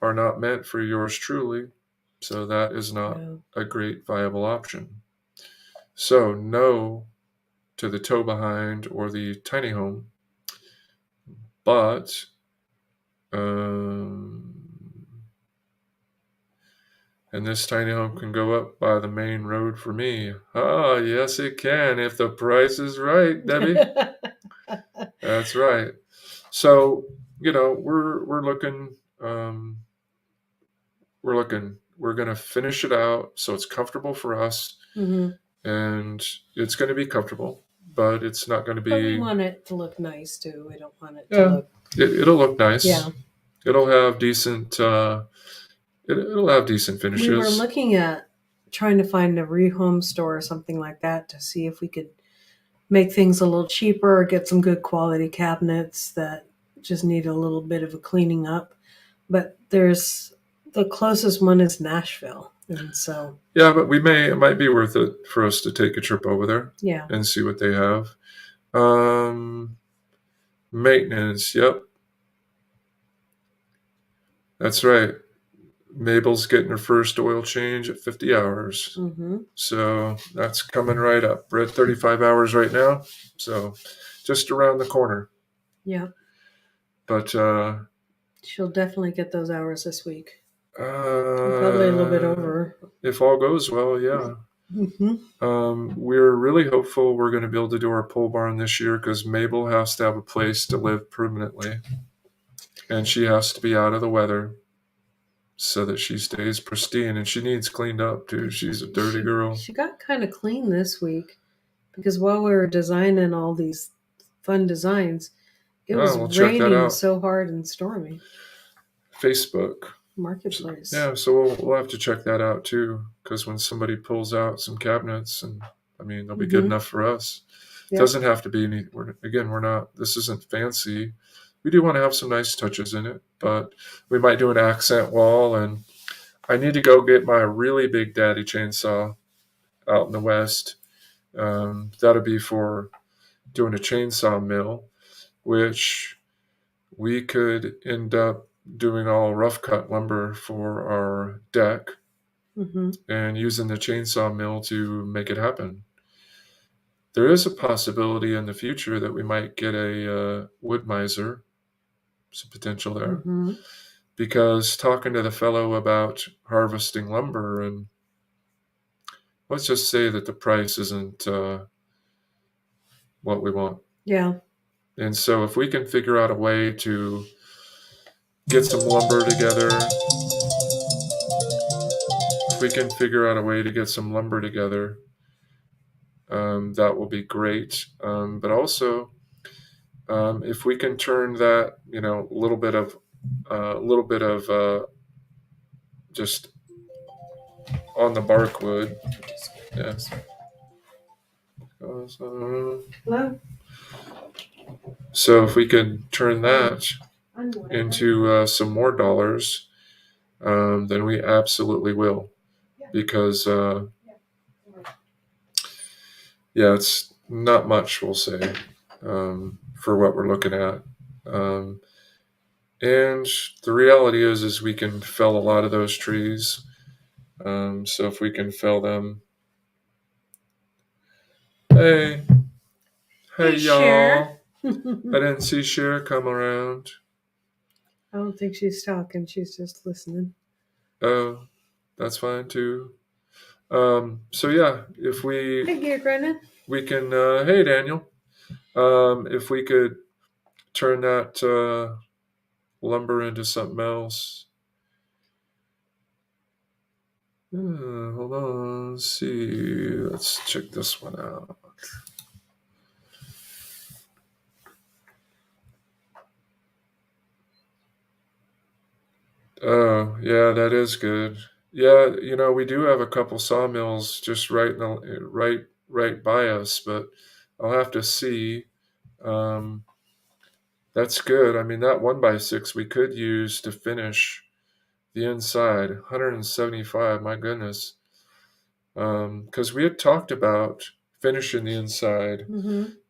[SPEAKER 1] are not meant for yours truly, so that is not
[SPEAKER 2] Yeah.
[SPEAKER 1] a great viable option. So no to the tow behind or the tiny home, but and this tiny home can go up by the main road for me. Ah, yes, it can if the price is right, Debbie. That's right. So we're looking. We're looking. We're gonna finish it out so it's comfortable for us,
[SPEAKER 2] Mm-hmm.
[SPEAKER 1] and it's going to be comfortable, but it's not going to
[SPEAKER 2] But we
[SPEAKER 1] be.
[SPEAKER 2] want it to look nice too. We don't want it to
[SPEAKER 1] Yeah,
[SPEAKER 2] look.
[SPEAKER 1] it'll look nice.
[SPEAKER 2] Yeah.
[SPEAKER 1] It'll have decent. It'll have decent
[SPEAKER 2] We were
[SPEAKER 1] finishes.
[SPEAKER 2] looking at trying to find a rehome store or something like that to see if we could make things a little cheaper or get some good quality cabinets that just need a little bit of a cleaning up. But there's the closest one is Nashville. And so
[SPEAKER 1] Yeah, but it might be worth it for us to take a trip over there
[SPEAKER 2] yeah.
[SPEAKER 1] and see what they have. Maintenance. Yep, that's right. Mabel's getting her first oil change at 50 hours.
[SPEAKER 2] Mm-hmm.
[SPEAKER 1] So that's coming right up. We're at 35 hours right now. So just around the corner.
[SPEAKER 2] Yeah.
[SPEAKER 1] But
[SPEAKER 2] she'll definitely get those hours this week. Probably a little bit over.
[SPEAKER 1] If all goes well, yeah.
[SPEAKER 2] Mm-hmm.
[SPEAKER 1] We're really hopeful we're going to be able to do our pole barn this year because Mabel has to have a place to live permanently. And she has to be out of the weather so that she stays pristine. And she needs cleaned up too. She's a dirty girl.
[SPEAKER 2] She got kind of clean this week because while we were designing all these fun designs, it was
[SPEAKER 1] we'll check that
[SPEAKER 2] raining
[SPEAKER 1] out.
[SPEAKER 2] so hard and stormy.
[SPEAKER 1] Facebook
[SPEAKER 2] Marketplace.
[SPEAKER 1] Yeah, so we'll have to check that out too, because when somebody pulls out some cabinets, and I mean they'll be good enough for us. Yep. Doesn't have to be any. We're not. This isn't fancy. We do want to have some nice touches in it, but we might do an accent wall. And I need to go get my really big daddy chainsaw out in the west. That'll be for doing a chainsaw mill, which we could end up doing all rough cut lumber for our deck and using the chainsaw mill to make it happen. There is a possibility in the future that we might get a wood miser. Some potential there. Because talking to the fellow about harvesting lumber, and let's just say that the price isn't what we want.
[SPEAKER 2] Yeah.
[SPEAKER 1] And so if we can figure out a way to get some lumber together, that will be great. But also, if we can turn that, a little bit of just on the bark wood. Yes.
[SPEAKER 2] Hello?
[SPEAKER 1] So if we could turn that into some more dollars, then we absolutely will. Because, it's not much, we'll say, for what we're looking at. And the reality is we can fell a lot of those trees. So if we can fell them. Hey y'all.
[SPEAKER 2] Cher.
[SPEAKER 1] I didn't see Cher come around.
[SPEAKER 2] I don't think she's talking. She's just listening.
[SPEAKER 1] Oh, that's fine too. So yeah, if
[SPEAKER 2] Hey,
[SPEAKER 1] we
[SPEAKER 2] Gear Brennan.
[SPEAKER 1] can, hey Daniel, if we could turn that lumber into something else. Hold on, let's see. Let's check this one out. Oh, yeah, that is good. Yeah, we do have a couple sawmills just right by us, but I'll have to see. Um, that's good. I mean, that 1x6 we could use to finish the inside, 175. My goodness. Because we had talked about finishing the inside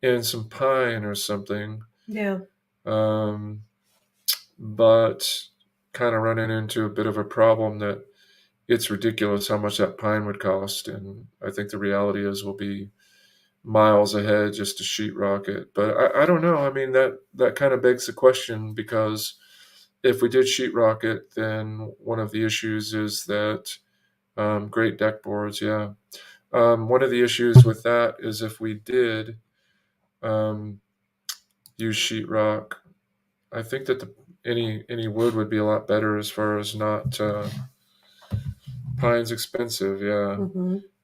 [SPEAKER 1] in some pine or something.
[SPEAKER 2] Yeah.
[SPEAKER 1] But kind of running into a bit of a problem that it's ridiculous how much that pine would cost, and I think the reality is we'll be miles ahead just to sheetrock it. But I don't know. I mean, that kind of begs the question, because if we did sheetrock it, then one of the issues is that great deck boards, yeah. One of the issues with that is if we did use sheetrock, I think that any wood would be a lot better as far as not pine's expensive, yeah.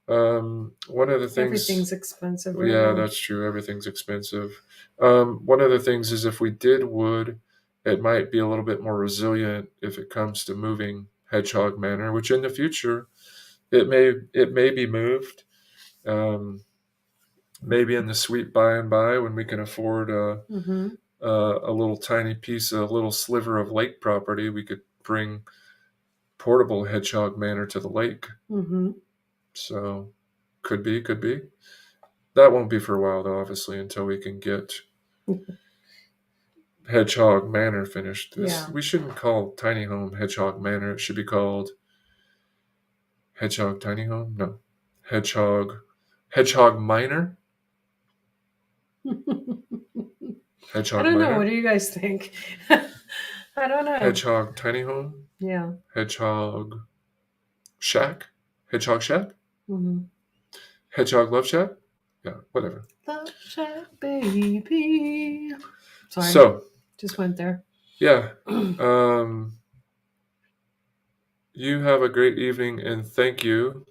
[SPEAKER 1] One of the things,
[SPEAKER 2] Everything's expensive right
[SPEAKER 1] yeah,
[SPEAKER 2] now.
[SPEAKER 1] that's true. Everything's expensive. One of the things is if we did wood, it might be a little bit more resilient if it comes to moving Hedgehog Manor, which in the future it may be moved. Maybe in the sweet by and by when we can afford a little tiny piece, a little sliver of lake property, we could bring portable Hedgehog Manor to the lake. So could be. That won't be for a while though, obviously, until we can get Hedgehog Manor finished.
[SPEAKER 2] Yeah.
[SPEAKER 1] We shouldn't call Tiny Home Hedgehog Manor. It should be called Hedgehog Tiny Home. No, Hedgehog Minor. Hedgehog
[SPEAKER 2] I don't know.
[SPEAKER 1] Minor.
[SPEAKER 2] What do you guys think? I don't know.
[SPEAKER 1] Hedgehog Tiny Home.
[SPEAKER 2] Yeah.
[SPEAKER 1] Hedgehog Shack. Hedgehog Shack.
[SPEAKER 2] Mm-hmm.
[SPEAKER 1] Hedgehog Love Shack. Yeah, whatever.
[SPEAKER 2] Love Shack, baby. Sorry.
[SPEAKER 1] So
[SPEAKER 2] just went there.
[SPEAKER 1] Yeah. You have a great evening, and thank you.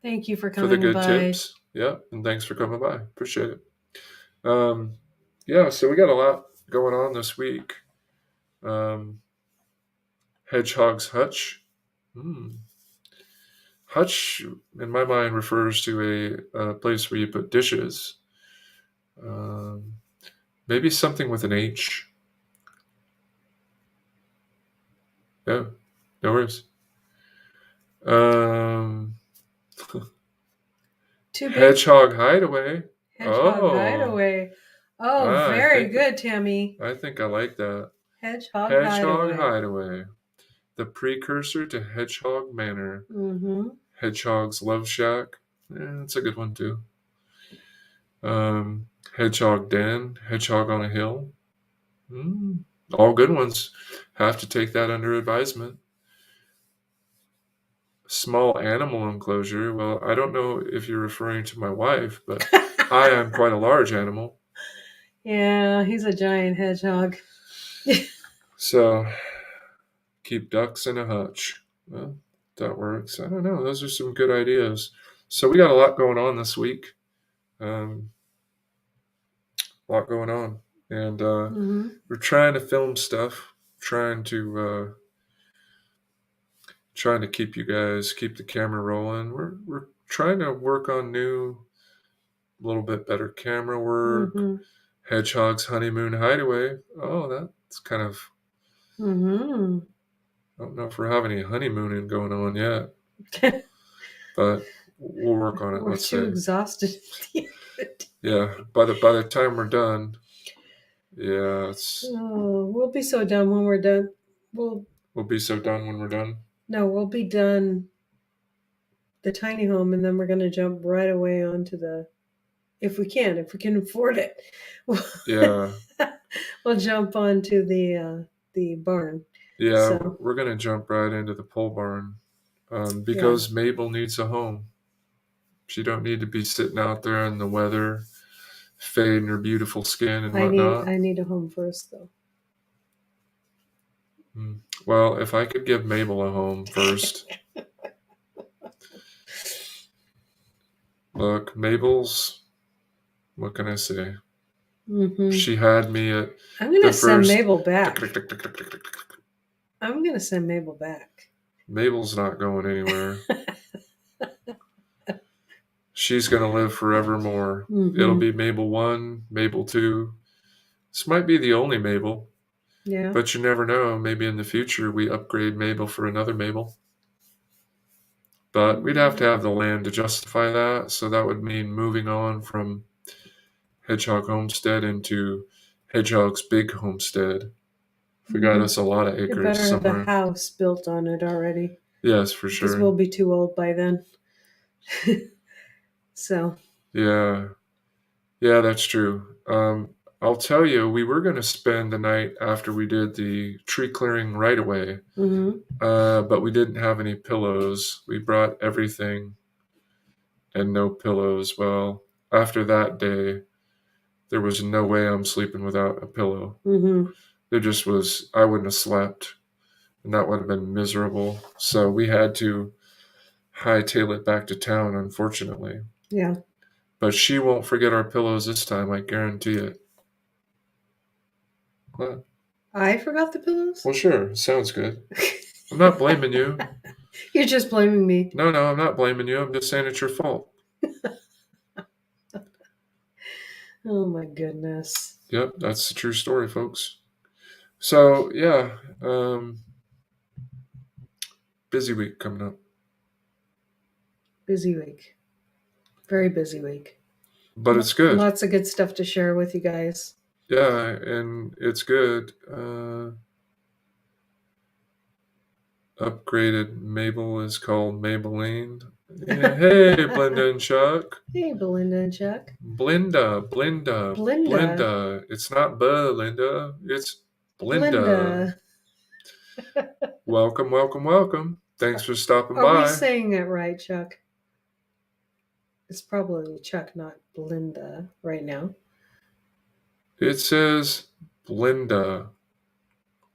[SPEAKER 2] Thank you for
[SPEAKER 1] for the
[SPEAKER 2] coming
[SPEAKER 1] good
[SPEAKER 2] by.
[SPEAKER 1] tips. Yeah, and thanks for coming by. Appreciate it. Yeah, so we got a lot going on this week. Hedgehog's Hutch. Hutch, in my mind, refers to a place where you put dishes. Maybe something with an H. Yeah, no worries. Hedgehog Hideaway.
[SPEAKER 2] Hedgehog Hideaway. Oh, very good, Tammy.
[SPEAKER 1] I think I like that.
[SPEAKER 2] Hedgehog
[SPEAKER 1] Hideaway. The precursor to Hedgehog Manor. Hedgehog's Love Shack. That's a good one too. Hedgehog Den. Hedgehog on a Hill. All good ones. Have to take that under advisement. Small animal enclosure. Well, I don't know if you're referring to my wife, but I am quite a large animal.
[SPEAKER 2] Yeah, he's a giant hedgehog.
[SPEAKER 1] So, keep ducks in a hutch. Well, that works. I don't know. Those are some good ideas. So we got a lot going on this week. A lot going on. And we're trying to film stuff, trying to keep you guys, keep the camera rolling. We're trying to work on new, little bit better camera work. Hedgehog's Honeymoon Hideaway. Oh, that's kind of. I don't know if we're having any honeymooning going on yet, but we'll work on it.
[SPEAKER 2] We're too exhausted.
[SPEAKER 1] Yeah, by the time we're done. Yeah,
[SPEAKER 2] we'll be so done when we're done. We'll
[SPEAKER 1] be so done when we're done.
[SPEAKER 2] No, we'll be done the tiny home, and then we're going to jump right away onto the if we can afford it,
[SPEAKER 1] Yeah.
[SPEAKER 2] we'll jump onto the barn.
[SPEAKER 1] Yeah,
[SPEAKER 2] So
[SPEAKER 1] we're going to jump right into the pole barn
[SPEAKER 2] yeah,
[SPEAKER 1] because Mabel needs a home. She don't need to be sitting out there in the weather, fading her beautiful skin and whatnot.
[SPEAKER 2] I need a home first though.
[SPEAKER 1] Well, if I could give Mabel a home first. Look, Mabel's, what can I say?
[SPEAKER 2] Mm-hmm.
[SPEAKER 1] She had me at
[SPEAKER 2] I'm gonna
[SPEAKER 1] the
[SPEAKER 2] send
[SPEAKER 1] first.
[SPEAKER 2] Mabel back. I'm gonna send Mabel back.
[SPEAKER 1] Mabel's not going anywhere. She's going to live forevermore.
[SPEAKER 2] Mm-hmm.
[SPEAKER 1] It'll be Mabel 1, Mabel 2. This might be the only Mabel.
[SPEAKER 2] Yeah.
[SPEAKER 1] But you never know. Maybe in the future we upgrade Mabel for another Mabel. But we'd have to have the land to justify that. So that would mean moving on from Hedgehog Homestead into Hedgehog's Big Homestead. We got us a lot of
[SPEAKER 2] You
[SPEAKER 1] acres
[SPEAKER 2] better have
[SPEAKER 1] somewhere.
[SPEAKER 2] a house built on it already.
[SPEAKER 1] Yes, for
[SPEAKER 2] Because
[SPEAKER 1] sure.
[SPEAKER 2] we'll be too old by then. So.
[SPEAKER 1] Yeah, that's true. I'll tell you, we were going to spend the night after we did the tree clearing right away, but we didn't have any pillows. We brought everything and no pillows. Well, after that day, there was no way I'm sleeping without a pillow. There just was, I wouldn't have slept, and that would have been miserable. So we had to hightail it back to town, unfortunately.
[SPEAKER 2] Yeah.
[SPEAKER 1] But she won't forget our pillows this time, I guarantee it. What?
[SPEAKER 2] I forgot the pillows?
[SPEAKER 1] Well, sure. Sounds good. I'm not blaming you.
[SPEAKER 2] You're just blaming me.
[SPEAKER 1] No, I'm not blaming you. I'm just saying it's your fault.
[SPEAKER 2] Oh my goodness.
[SPEAKER 1] Yep, that's the true story, folks. So, yeah, busy week coming up.
[SPEAKER 2] Busy week. Very busy week.
[SPEAKER 1] But it's good.
[SPEAKER 2] Lots of good stuff to share with you guys.
[SPEAKER 1] Yeah, and it's good. Upgraded Mabel is called Maybelline. Yeah, hey, Blinda and Chuck.
[SPEAKER 2] Hey, Belinda and Chuck.
[SPEAKER 1] Blinda. It's not Belinda. It's Blinda. Welcome. Thanks for stopping by.
[SPEAKER 2] Are we saying that right, Chuck? It's probably Chuck, not Belinda, right now.
[SPEAKER 1] It says Blinda.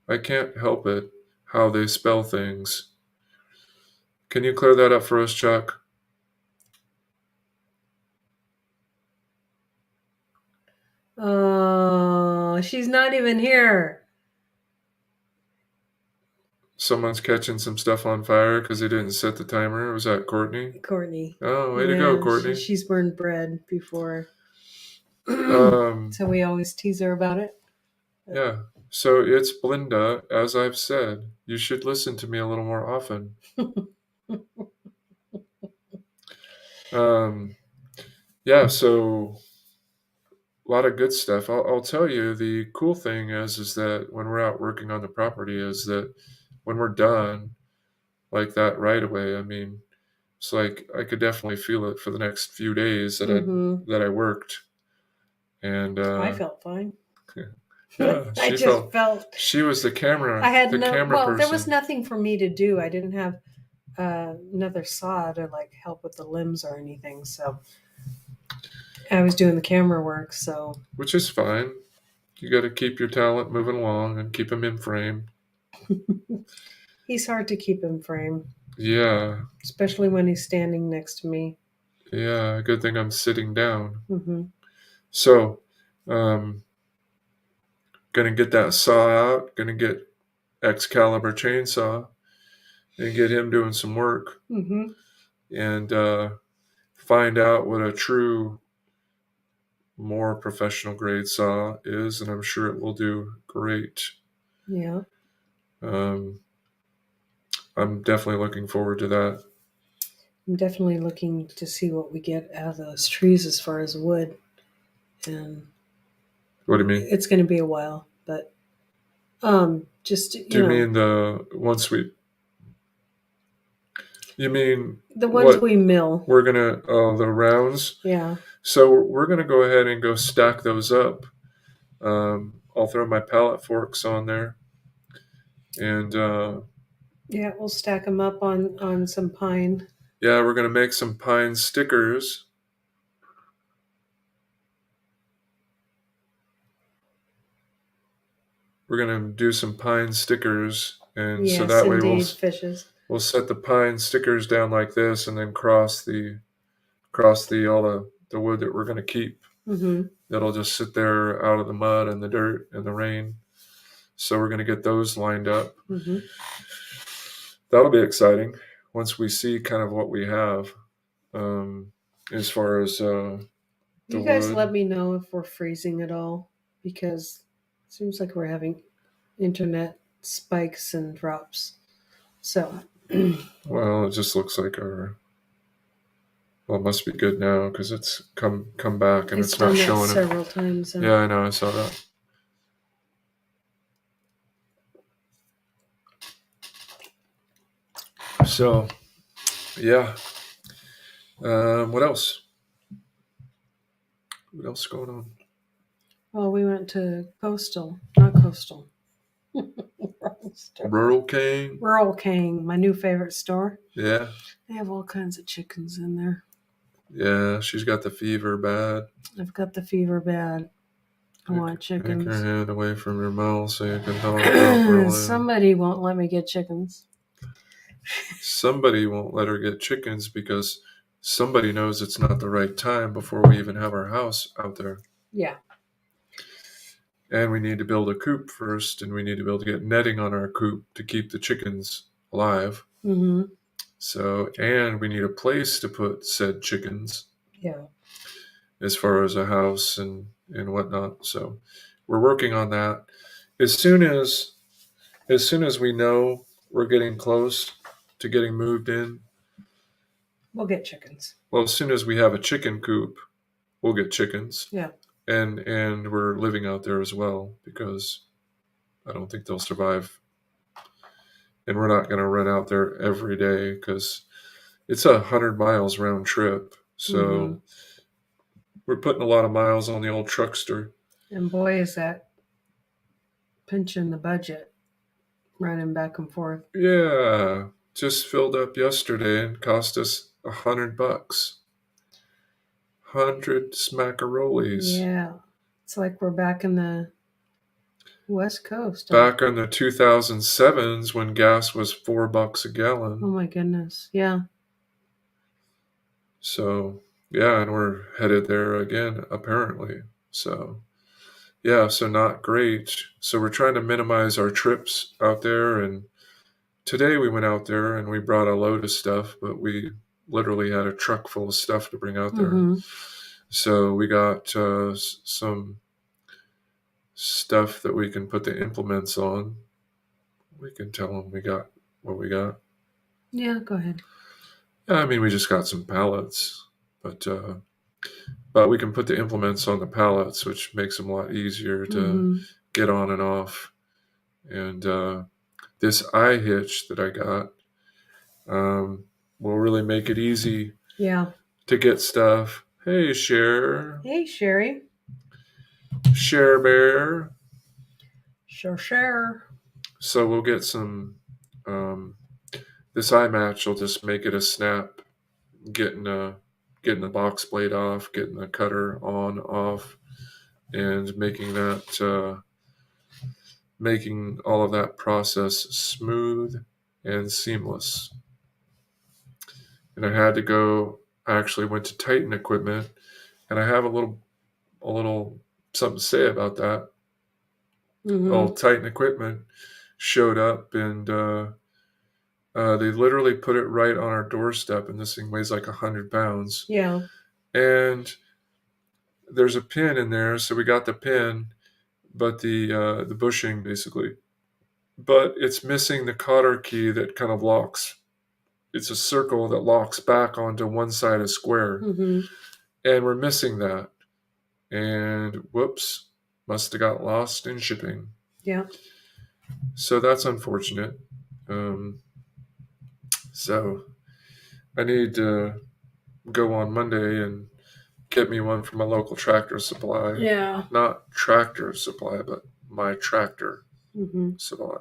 [SPEAKER 1] I can't help it how they spell things. Can you clear that up for us, Chuck?
[SPEAKER 2] Oh, she's not even here.
[SPEAKER 1] Someone's catching some stuff on fire because they didn't set the timer. Was that Courtney?
[SPEAKER 2] Courtney.
[SPEAKER 1] Oh, way to go, Courtney.
[SPEAKER 2] She's burned bread before. So we always tease her about it.
[SPEAKER 1] Yeah. So it's Blinda, as I've said. You should listen to me a little more often. Yeah, so a lot of good stuff. I'll tell you, the cool thing is that when we're out working on the property is that when we're done like that right away, I mean, it's like I could definitely feel it for the next few days that I worked. And
[SPEAKER 2] I felt fine.
[SPEAKER 1] Yeah,
[SPEAKER 2] I just felt
[SPEAKER 1] she was the camera.
[SPEAKER 2] I had
[SPEAKER 1] camera person.
[SPEAKER 2] there was nothing for me to do. I didn't have another saw to like help with the limbs or anything, so I was doing the camera work. So
[SPEAKER 1] which is fine. You got to keep your talent moving along and keep him in frame.
[SPEAKER 2] He's hard to keep in frame.
[SPEAKER 1] Yeah.
[SPEAKER 2] Especially when he's standing next to me.
[SPEAKER 1] Yeah, good thing I'm sitting down. So, gonna get that saw out. Gonna get Excalibur chainsaw and get him doing some work. And find out what a true, more professional grade saw is, and I'm sure it will do great.
[SPEAKER 2] Yeah.
[SPEAKER 1] I'm definitely looking forward to that.
[SPEAKER 2] I'm definitely looking to see what we get out of those trees as far as wood. And
[SPEAKER 1] what do you mean?
[SPEAKER 2] It's going to be a while, but just
[SPEAKER 1] do you mean the once we? You mean
[SPEAKER 2] the ones we mill?
[SPEAKER 1] We're gonna the rounds.
[SPEAKER 2] Yeah.
[SPEAKER 1] So we're going to go ahead and go stack those up. I'll throw my pallet forks on there. And
[SPEAKER 2] Yeah, we'll stack them up on some pine.
[SPEAKER 1] yeah, we're going to make some pine stickers. We're going to do some pine stickers. And
[SPEAKER 2] Yes,
[SPEAKER 1] so that way
[SPEAKER 2] fishes.
[SPEAKER 1] we'll set the pine stickers down like this and then cross the all the wood that we're going to keep.
[SPEAKER 2] Mm-hmm.
[SPEAKER 1] That'll just sit there out of the mud and the dirt and the rain. So we're going to get those lined up.
[SPEAKER 2] Mm-hmm.
[SPEAKER 1] That'll be exciting once we see kind of what we have as far as
[SPEAKER 2] you guys
[SPEAKER 1] wood.
[SPEAKER 2] let me know if we're freezing at all, because it seems like we're having internet spikes and drops. So
[SPEAKER 1] well, it just looks like it must be good now because it's come back and it's not showing
[SPEAKER 2] several times.
[SPEAKER 1] Yeah, I know, I saw that. So yeah, what else? What else is going on?
[SPEAKER 2] Well, we went to not Coastal.
[SPEAKER 1] Rural King,
[SPEAKER 2] my new favorite store.
[SPEAKER 1] Yeah.
[SPEAKER 2] They have all kinds of chickens in there.
[SPEAKER 1] Yeah, she's got the fever bad.
[SPEAKER 2] I've got the fever bad. I want chickens.
[SPEAKER 1] Take your hand away from your mouth so you can talk properly.
[SPEAKER 2] Somebody won't let me get chickens.
[SPEAKER 1] Somebody won't let her get chickens because somebody knows it's not the right time before we even have our house out there.
[SPEAKER 2] Yeah.
[SPEAKER 1] And we need to build a coop first, and we need to be able to get netting on our coop to keep the chickens alive.
[SPEAKER 2] Mm-hmm.
[SPEAKER 1] So, and we need a place to put said chickens.
[SPEAKER 2] Yeah.
[SPEAKER 1] As far as a house and whatnot. So we're working on that. As soon as we know we're getting close to getting moved in,
[SPEAKER 2] we'll get chickens.
[SPEAKER 1] Well, as soon as we have a chicken coop, we'll get chickens.
[SPEAKER 2] Yeah.
[SPEAKER 1] And we're living out there as well because I don't think they'll survive. And we're not going to run out there every day because it's 100 miles round trip. So we're putting a lot of miles on the old truckster. And
[SPEAKER 2] boy, is that pinching the budget, running back and forth.
[SPEAKER 1] Yeah, just filled up yesterday and cost us $100. 100 smackarolis.
[SPEAKER 2] Yeah, it's like we're back in the West Coast.
[SPEAKER 1] Back in the 2007s when gas was $4 a gallon.
[SPEAKER 2] Oh my goodness, yeah.
[SPEAKER 1] So yeah, and we're headed there again apparently. So yeah, so not great. So we're trying to minimize our trips out there. And today we went out there and we brought a load of stuff, but we literally had a truck full of stuff to bring out there. So we got some stuff that we can put the implements on. We can tell them we got what we got.
[SPEAKER 2] Yeah, go ahead.
[SPEAKER 1] I mean, we just got some pallets, but we can put the implements on the pallets, which makes them a lot easier to get on and off. And this iHitch that I got will really make it easy.
[SPEAKER 2] Yeah.
[SPEAKER 1] To get stuff. Hey, Cher.
[SPEAKER 2] Hey, Sherry.
[SPEAKER 1] Cher Bear.
[SPEAKER 2] Sure.
[SPEAKER 1] So we'll get some. This iMatch will just make it a snap, getting the box blade off, getting the cutter on, off, and making all of that process smooth and seamless. And I actually went to Titan Equipment, and I have a little something to say about that. Well, Titan Equipment showed up, and they literally put it right on our doorstep, and this thing weighs like 100 pounds.
[SPEAKER 2] Yeah.
[SPEAKER 1] And there's a pin in there, so we got the pin, but the bushing basically, but it's missing the cotter key that kind of locks. It's a circle that locks back onto one side of square, and we're missing that. And whoops, must have got lost in shipping.
[SPEAKER 2] Yeah.
[SPEAKER 1] So that's unfortunate. So I need to go on Monday and get me one from a local Tractor Supply.
[SPEAKER 2] Yeah.
[SPEAKER 1] Not Tractor Supply, but My Tractor
[SPEAKER 2] Mm-hmm.
[SPEAKER 1] Supply.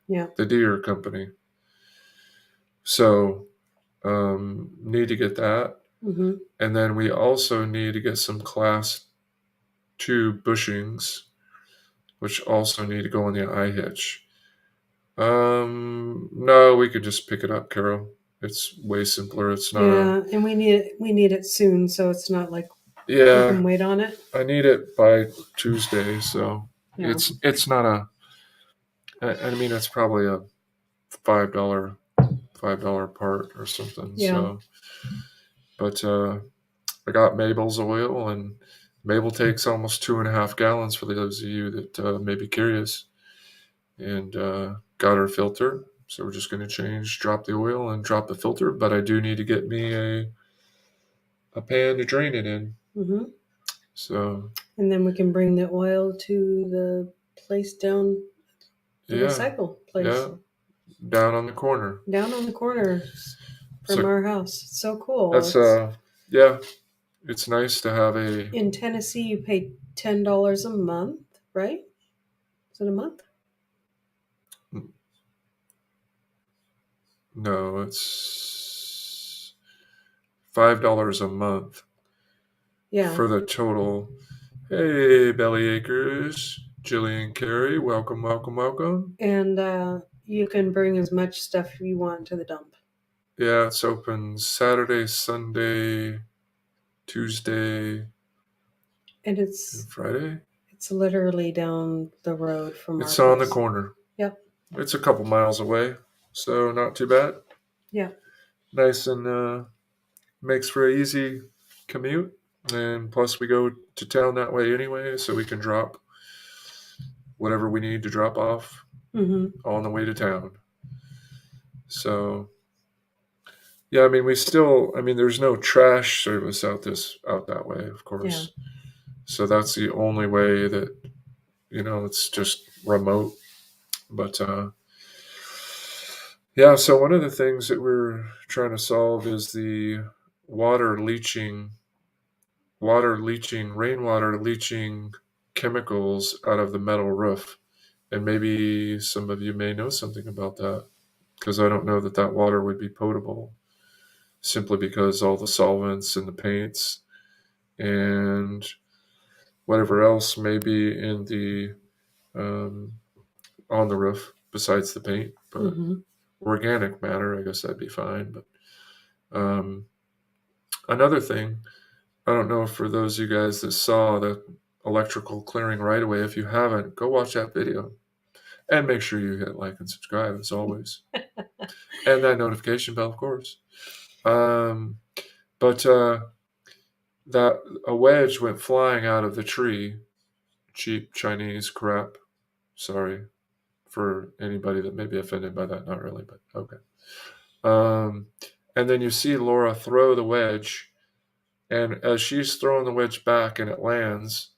[SPEAKER 2] Yeah.
[SPEAKER 1] The Deere company. So, need to get that.
[SPEAKER 2] Mm-hmm.
[SPEAKER 1] And then we also need to get some Class 2 bushings, which also need to go on the iHitch. No, we could just pick it up, Carol. It's way simpler. It's not.
[SPEAKER 2] Yeah, and we need it soon, so it's not like we
[SPEAKER 1] Yeah,
[SPEAKER 2] can wait on it.
[SPEAKER 1] I need it by Tuesday, so
[SPEAKER 2] Yeah.
[SPEAKER 1] it's not a. I mean, it's probably a $5 part or something.
[SPEAKER 2] Yeah.
[SPEAKER 1] So, but I got Mabel's oil, and Mabel takes almost 2.5 gallons for those of you that may be curious. And got her filter. So we're just going to drop the oil and drop the filter. But I do need to get me a pan to drain it in.
[SPEAKER 2] Mm-hmm.
[SPEAKER 1] So.
[SPEAKER 2] And then we can bring the oil to the place down, the recycle place.
[SPEAKER 1] Yeah, down on the corner.
[SPEAKER 2] Down on the corner from our house. It's so cool.
[SPEAKER 1] That's yeah. It's nice to have a.
[SPEAKER 2] In Tennessee, you pay $10 a month, right? Is it a month?
[SPEAKER 1] No, it's $5 a month.
[SPEAKER 2] Yeah.
[SPEAKER 1] For the total. Hey, Bellyacres, Jillian Carey, welcome, welcome, welcome.
[SPEAKER 2] And you can bring as much stuff you want to the dump.
[SPEAKER 1] Yeah, it's open Saturday, Sunday, Tuesday,
[SPEAKER 2] and it's
[SPEAKER 1] Friday.
[SPEAKER 2] It's literally down the road from.
[SPEAKER 1] It's
[SPEAKER 2] our
[SPEAKER 1] on
[SPEAKER 2] place.
[SPEAKER 1] the corner.
[SPEAKER 2] Yep.
[SPEAKER 1] It's a couple miles away, so not too bad.
[SPEAKER 2] Yeah.
[SPEAKER 1] Nice and makes for an easy commute, and plus we go to town that way anyway, so we can drop whatever we need to drop off on the way to town. So, yeah, I mean, there's no trash service out that way, of course. Yeah. So that's the only way that, it's just remote. But, yeah, so one of the things that we're trying to solve is the rainwater leaching chemicals out of the metal roof. And maybe some of you may know something about that, because I don't know that water would be potable, simply because all the solvents and the paints and whatever else may be in the on the roof besides the paint. But organic matter, I guess that'd be fine. But another thing, I don't know, for those of you guys that saw the electrical clearing right away, if you haven't, go watch that video. And make sure you hit like and subscribe, as always. And that notification bell, of course. But that a wedge went flying out of the tree. Cheap Chinese crap. Sorry for anybody that may be offended by that. Not really, but okay. And then you see Laura throw the wedge. And as she's throwing the wedge back and it lands,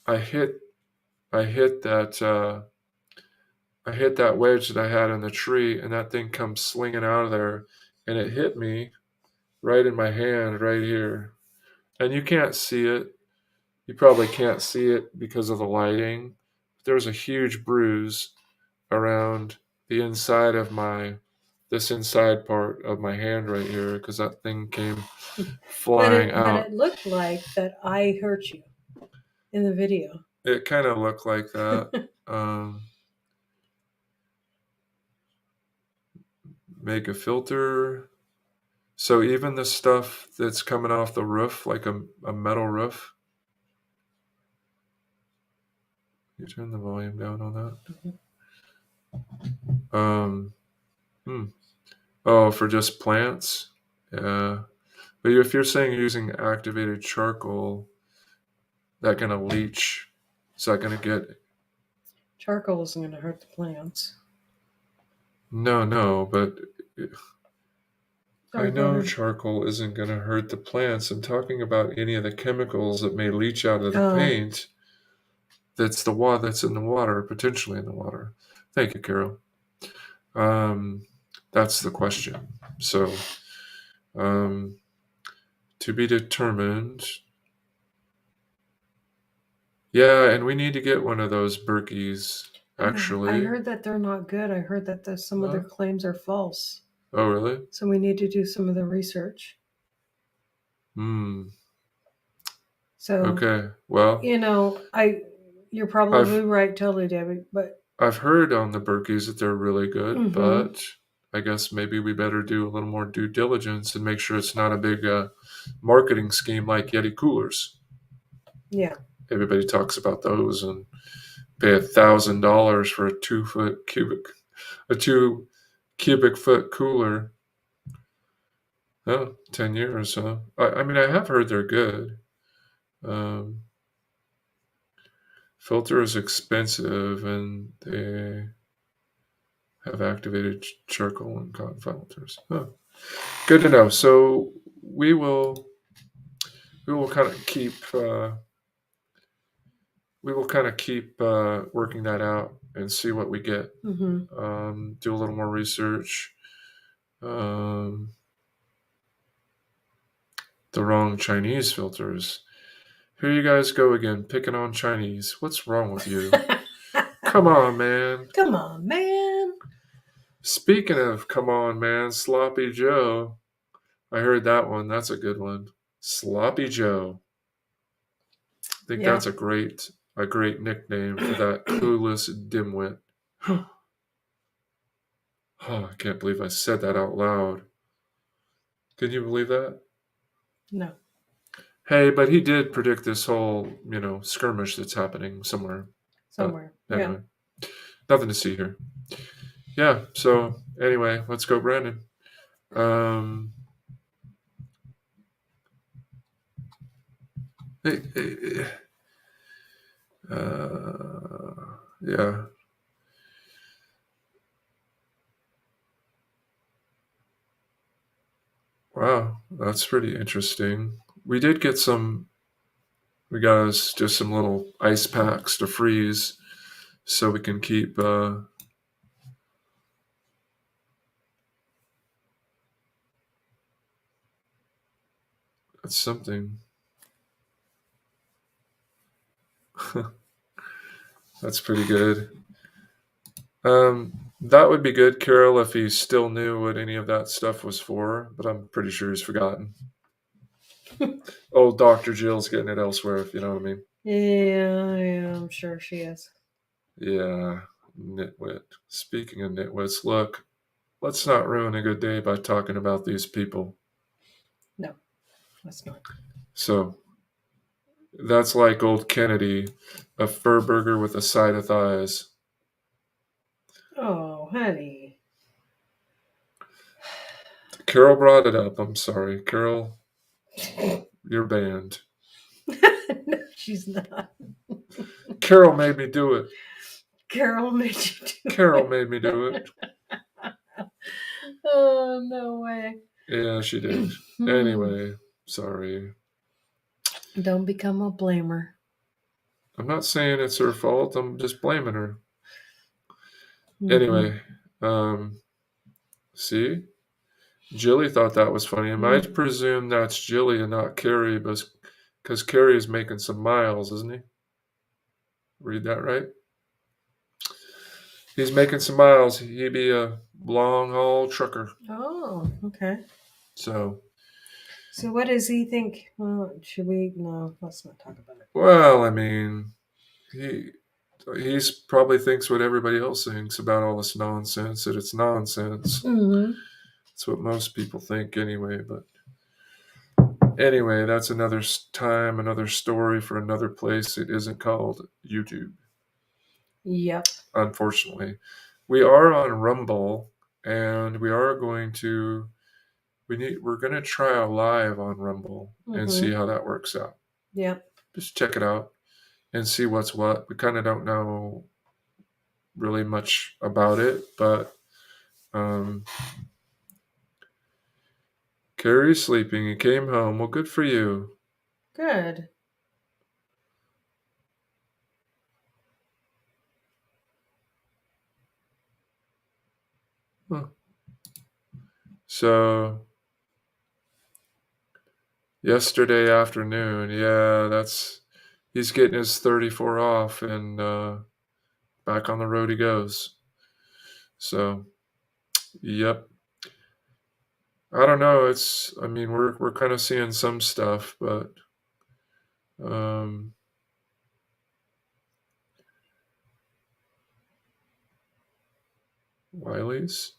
[SPEAKER 1] I hit that wedge that I had in the tree, and that thing comes slinging out of there, and it hit me right in my hand right here. And you can't see it. You probably can't see it because of the lighting. There's a huge bruise around the inside of this inside part of my hand right here, because that thing came flying out.
[SPEAKER 2] But it looked like that I hurt you in the video.
[SPEAKER 1] It kind of looked like that. Make a filter. So even the stuff that's coming off the roof, like a metal roof. You turn the volume down on that? Oh, for just plants? Yeah. But if you're saying using activated charcoal, that going to leach, is that going to get...
[SPEAKER 2] Charcoal isn't going to hurt the plants.
[SPEAKER 1] No, but... I know charcoal isn't going to hurt the plants. I'm talking about any of the chemicals that may leach out of the paint. That's in the water, potentially in the water. Thank you, Carol. That's the question. So, to To be determined. Yeah, and we need to get one of those Berkeys, actually.
[SPEAKER 2] I heard that they're not good. I heard that some of their claims are false.
[SPEAKER 1] Oh, really?
[SPEAKER 2] So we need to do some of the research. So
[SPEAKER 1] okay, well,
[SPEAKER 2] you're probably right, totally, David. But
[SPEAKER 1] I've heard on the Berkeys that they're really good,
[SPEAKER 2] Mhm.
[SPEAKER 1] but I guess maybe we better do a little more due diligence and make sure it's not a big marketing scheme like Yeti coolers.
[SPEAKER 2] Yeah.
[SPEAKER 1] Everybody talks about those and pay $1,000 for a 2 cubic foot cooler. Oh, 10 years, huh? I mean, I have heard they're good. Filter is expensive, and they have activated charcoal and cotton filters. Huh. Good to know. So we will kind of keep working that out and see what we get. Do a little more research. The wrong Chinese filters. Here you guys go again, picking on Chinese. What's wrong with you? Come on, man.
[SPEAKER 2] Come on, man.
[SPEAKER 1] Speaking of come on, man, Sloppy Joe. I heard that one. That's a good one. Sloppy Joe. I think that's a great nickname for that clueless dimwit. Oh, I can't believe I said that out loud. Can you believe that?
[SPEAKER 2] No.
[SPEAKER 1] Hey, but he did predict this whole, skirmish that's happening somewhere. Anyway, nothing to see here. Yeah, so anyway, let's go, Brandon. Yeah. Wow, that's pretty interesting. We did get we got us just some little ice packs to freeze so we can keep that's something. That's pretty good. That would be good, Carol, if he still knew what any of that stuff was for, but I'm pretty sure he's forgotten. Old Dr. Jill's getting it elsewhere, if you know what I mean.
[SPEAKER 2] Yeah, I'm sure she is.
[SPEAKER 1] Yeah, nitwit. Speaking of nitwits, look, let's not ruin a good day by talking about these people.
[SPEAKER 2] No, let's not.
[SPEAKER 1] So, that's like old Kennedy, a fur burger with a side of thighs.
[SPEAKER 2] Oh, honey.
[SPEAKER 1] Carol brought it up. I'm sorry. Carol, you're banned.
[SPEAKER 2] No, she's not.
[SPEAKER 1] Carol made me do it.
[SPEAKER 2] Carol made you do
[SPEAKER 1] Carol made me do it.
[SPEAKER 2] Oh, no way.
[SPEAKER 1] Yeah, she did. Anyway, sorry.
[SPEAKER 2] Don't become a blamer.
[SPEAKER 1] I'm not saying it's her fault. I'm just blaming her. Anyway, see? Jilly thought that was funny. I presume that's Jilly and not Carrie, because Carrie is making some miles, isn't he? Read that right? He's making some miles. He'd be a long haul trucker.
[SPEAKER 2] Oh, okay.
[SPEAKER 1] So
[SPEAKER 2] what does he think? Well, should we? No, let's not talk about it.
[SPEAKER 1] Well, I mean, he's probably thinks what everybody else thinks about all this nonsense, that it's nonsense. That's what most people think anyway. But anyway, that's another time, another story for another place. It isn't called YouTube.
[SPEAKER 2] Yep.
[SPEAKER 1] Unfortunately, we are on Rumble, and we are going to. We're going to try a live on Rumble and see how that works out.
[SPEAKER 2] Yep.
[SPEAKER 1] Just check it out and see what's what. We kind of don't know really much about it, but Carrie's sleeping. He came home. Well, good for you.
[SPEAKER 2] Good.
[SPEAKER 1] Huh. So, Yesterday afternoon. Yeah, he's getting his 34 off, and back on the road he goes. So, yep. I don't know. I mean, we're kind of seeing some stuff, but um, Wiley's.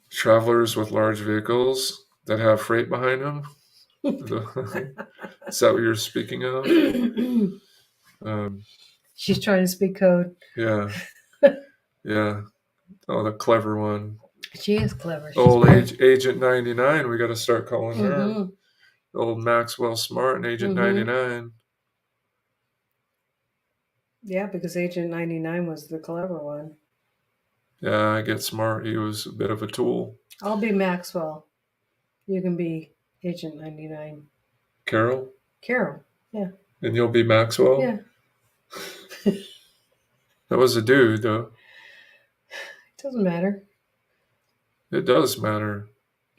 [SPEAKER 1] Travelers with large vehicles that have freight behind them. Is that what you're speaking of?
[SPEAKER 2] She's trying to speak code.
[SPEAKER 1] Yeah. Yeah. Oh, the clever one.
[SPEAKER 2] She is clever. She's
[SPEAKER 1] Old
[SPEAKER 2] very-
[SPEAKER 1] Agent 99. We got to start calling her.
[SPEAKER 2] Mhm.
[SPEAKER 1] Old Maxwell Smart and Agent
[SPEAKER 2] Mhm.
[SPEAKER 1] 99.
[SPEAKER 2] Yeah, because Agent 99 was the clever one.
[SPEAKER 1] Yeah, I get Smart. He was a bit of a tool.
[SPEAKER 2] I'll be Maxwell. You can be Agent 99.
[SPEAKER 1] Carol?
[SPEAKER 2] Carol. Yeah.
[SPEAKER 1] And you'll be Maxwell?
[SPEAKER 2] Yeah.
[SPEAKER 1] That was a dude, though.
[SPEAKER 2] It doesn't matter.
[SPEAKER 1] It does matter.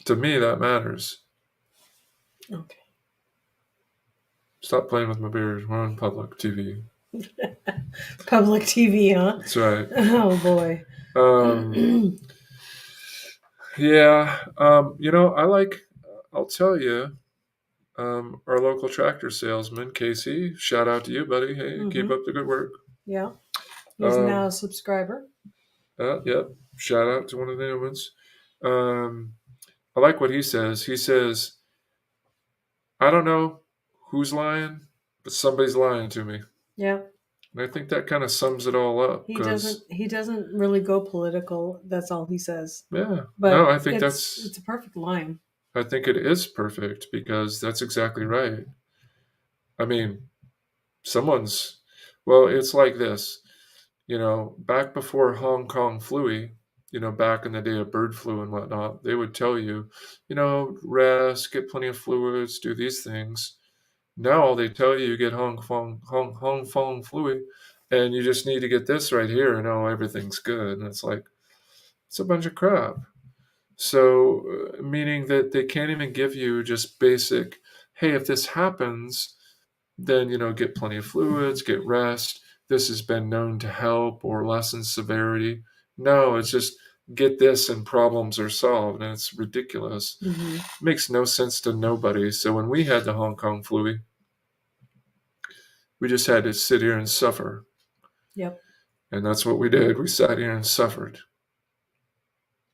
[SPEAKER 1] To me, that matters.
[SPEAKER 2] Okay.
[SPEAKER 1] Stop playing with my beard. We're on public TV.
[SPEAKER 2] Public TV, huh?
[SPEAKER 1] That's right.
[SPEAKER 2] Oh, boy.
[SPEAKER 1] Yeah. I'll tell you, our local tractor salesman, Casey, shout out to you, buddy. Hey, keep up the good work.
[SPEAKER 2] Yeah. He's now a subscriber.
[SPEAKER 1] Yep. Shout out to one of the new ones. I like what he says. He says, I don't know who's lying, but somebody's lying to me.
[SPEAKER 2] Yeah.
[SPEAKER 1] And I think that kind of sums it all up.
[SPEAKER 2] He doesn't really go political. That's all he says.
[SPEAKER 1] Yeah.
[SPEAKER 2] But
[SPEAKER 1] no, I think
[SPEAKER 2] it's a perfect line.
[SPEAKER 1] I think it is perfect because that's exactly right. I mean, it's like this, back before Hong Kong flu, back in the day of bird flu and whatnot, they would tell you, rest, get plenty of fluids, do these things. Now they tell you get Hong Kong flu, and you just need to get this right here, and everything's good. And it's a bunch of crap. So, meaning that they can't even give you just basic, hey, if this happens, then, get plenty of fluids, get rest. This has been known to help or lessen severity. No, it's just get this and problems are solved. And it's ridiculous.
[SPEAKER 2] Mm-hmm.
[SPEAKER 1] Makes no sense to nobody. So when we had the Hong Kong flu, we just had to sit here and suffer.
[SPEAKER 2] Yep.
[SPEAKER 1] And that's what we did. We sat here and suffered.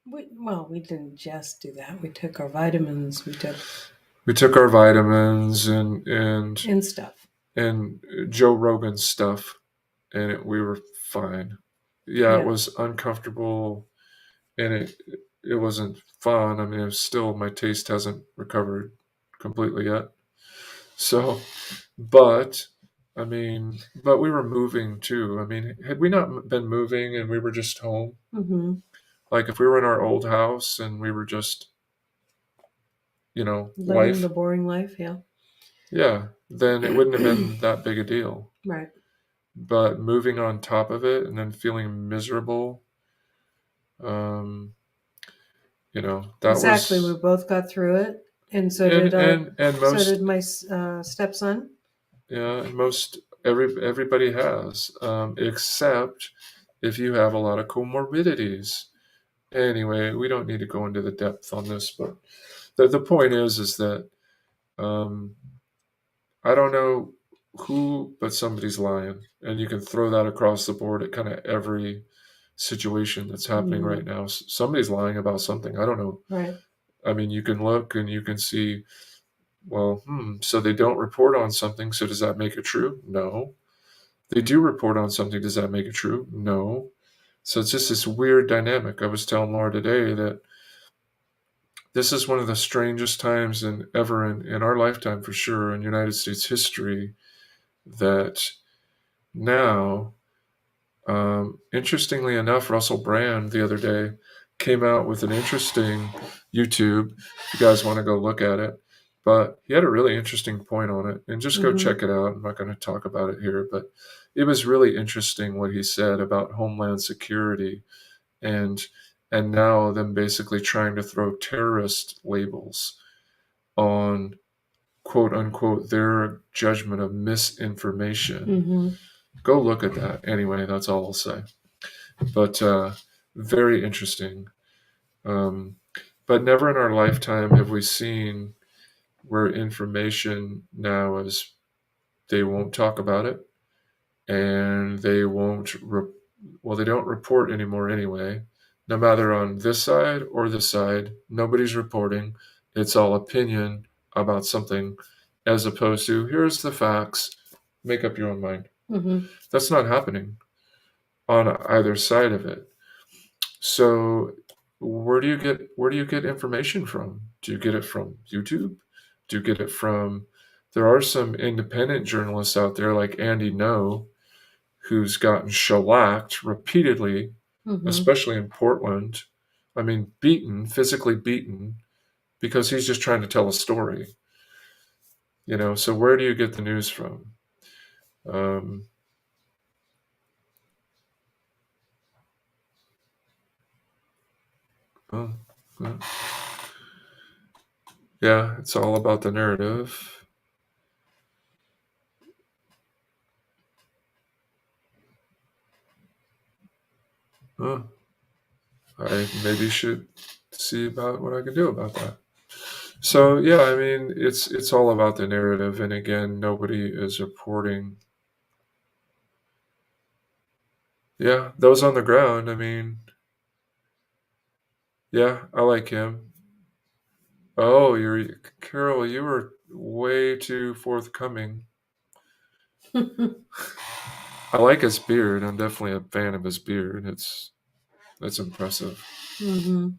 [SPEAKER 2] We didn't just do that. We took our vitamins. We
[SPEAKER 1] took our vitamins and
[SPEAKER 2] stuff.
[SPEAKER 1] And Joe Rogan stuff. And we were fine. Yeah, it was uncomfortable. And it wasn't fun. I mean, my taste hasn't recovered completely yet. So, but we were moving too. I mean, had we not been moving and we were just home,
[SPEAKER 2] mm-hmm.
[SPEAKER 1] Like if we were in our old house and we were just,
[SPEAKER 2] living the boring life,
[SPEAKER 1] yeah, then it wouldn't have been that big a deal.
[SPEAKER 2] Right.
[SPEAKER 1] But moving on top of it and then feeling miserable, that
[SPEAKER 2] exactly.
[SPEAKER 1] was...
[SPEAKER 2] We both got through it, and so did my stepson.
[SPEAKER 1] Yeah, and everybody has, except if you have a lot of comorbidities. Anyway, we don't need to go into the depth on this, but the point is that I don't know who, but somebody's lying, and you can throw that across the board at kind of every situation that's happening right now. Somebody's lying about something. I don't know.
[SPEAKER 2] Right.
[SPEAKER 1] I mean, you can look and you can see, well, so they don't report on something, so does that make it true? No. They do report on something, does that make it true? No. So it's just this weird dynamic. I was telling Laura today that this is one of the strangest times ever in our lifetime, for sure, in United States history, that now, interestingly enough, Russell Brand the other day came out with an interesting YouTube, if you guys want to go look at it, but he had a really interesting point on it, and just go check it out. I'm not going to talk about it here, but it was really interesting what he said about Homeland Security and and now them basically trying to throw terrorist labels on quote unquote their judgment of misinformation.
[SPEAKER 2] Mm-hmm.
[SPEAKER 1] Go look at that. Anyway, that's all I'll say. But very interesting. But never in our lifetime have we seen where information now is they won't talk about it, and they won't they don't report anymore anyway. No matter on this side or this side, nobody's reporting. It's all opinion about something, as opposed to here's the facts, make up your own mind.
[SPEAKER 2] Mm-hmm.
[SPEAKER 1] That's not happening on either side of it. So where do you get information from? Do you get it from YouTube? Do you get it from there are some independent journalists out there like Andy No, who's gotten shellacked repeatedly,
[SPEAKER 2] Mm-hmm.
[SPEAKER 1] especially in Portland. I mean, physically beaten, because he's just trying to tell a story. So where do you get the news from? Oh, yeah, it's all about the narrative. Oh, I maybe should see about what I can do about that. So yeah, I mean, it's all about the narrative, and again, nobody is reporting. Yeah, those on the ground. I mean, yeah, I like him. Oh, Carol. You were way too forthcoming. I like his beard. I'm definitely a fan of his beard. It's impressive.
[SPEAKER 2] Mm-hmm.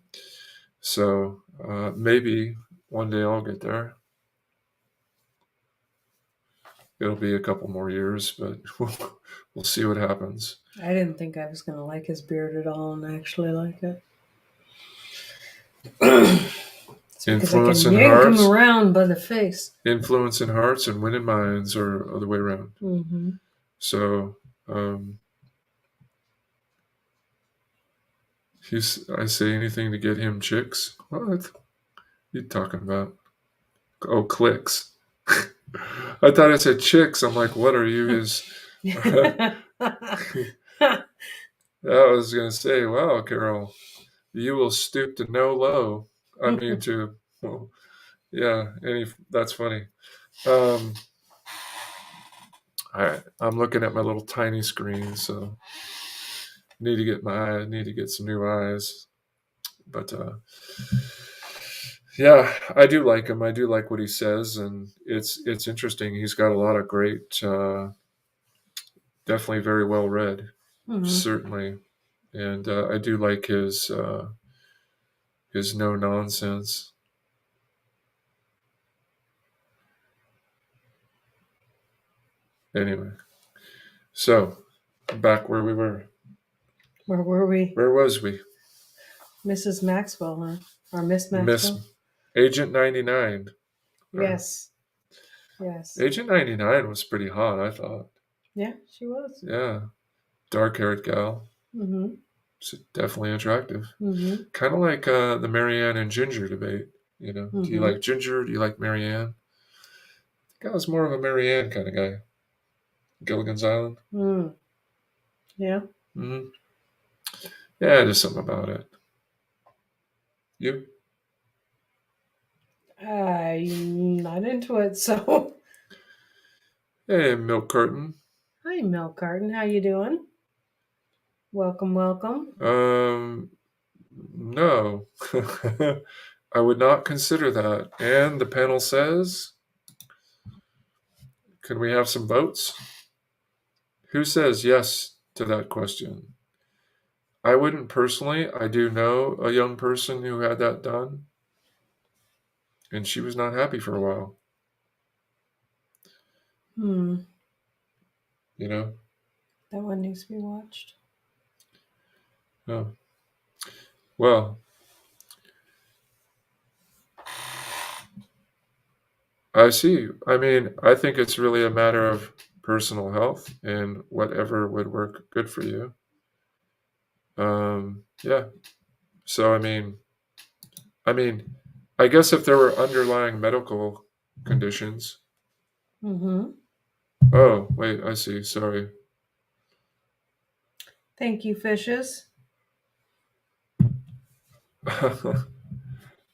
[SPEAKER 1] So maybe one day I'll get there. It'll be a couple more years, but we'll see what happens.
[SPEAKER 2] I didn't think I was going to like his beard at all, and I actually like it. It's because I can yank him around by the face.
[SPEAKER 1] Influence in hearts and winning minds, or other way around.
[SPEAKER 2] Mm-hmm.
[SPEAKER 1] So I say anything to get him chicks. What? You talking about? Oh, clicks. I thought I said chicks. I'm like, what are you, his? I was going to say, wow, Carol, you will stoop to no low. I mean, that's funny. All right, I'm looking at my little tiny screen, so need to get some new eyes. But yeah, I do like him. I do like what he says, and it's interesting. He's got a lot of great, definitely very well read, certainly, and I do like his no nonsense. Anyway, so back where we were.
[SPEAKER 2] Where were we?
[SPEAKER 1] Where was we?
[SPEAKER 2] Mrs. Maxwell, huh? Or Miss Maxwell?
[SPEAKER 1] Miss Agent 99.
[SPEAKER 2] Yes. Yes.
[SPEAKER 1] Agent 99 was pretty hot, I thought.
[SPEAKER 2] Yeah, she was.
[SPEAKER 1] Yeah. Dark-haired gal.
[SPEAKER 2] Mm-hmm.
[SPEAKER 1] She's definitely attractive.
[SPEAKER 2] Mm-hmm.
[SPEAKER 1] Kind of like the Marianne and Ginger debate. Do you like Ginger? Do you like Marianne? I think I was more of a Marianne kind of guy. Gilligan's Island.
[SPEAKER 2] Mm. Yeah.
[SPEAKER 1] Mm-hmm. Yeah, just something about it. You?
[SPEAKER 2] I'm not into it, so.
[SPEAKER 1] Hey, Milk Carton.
[SPEAKER 2] Hi, Milk Carton. How you doing? Welcome.
[SPEAKER 1] No. I would not consider that. And the panel says, can we have some votes? Who says yes to that question? I wouldn't personally. I do know a young person who had that done, and she was not happy for a while. That
[SPEAKER 2] one needs to be watched.
[SPEAKER 1] Oh. Well, I see. I mean, I think it's really a matter of personal health and whatever would work good for you. Yeah. So I guess if there were underlying medical conditions.
[SPEAKER 2] Mm-hmm.
[SPEAKER 1] Oh, wait, I see. Sorry.
[SPEAKER 2] Thank you, fishes.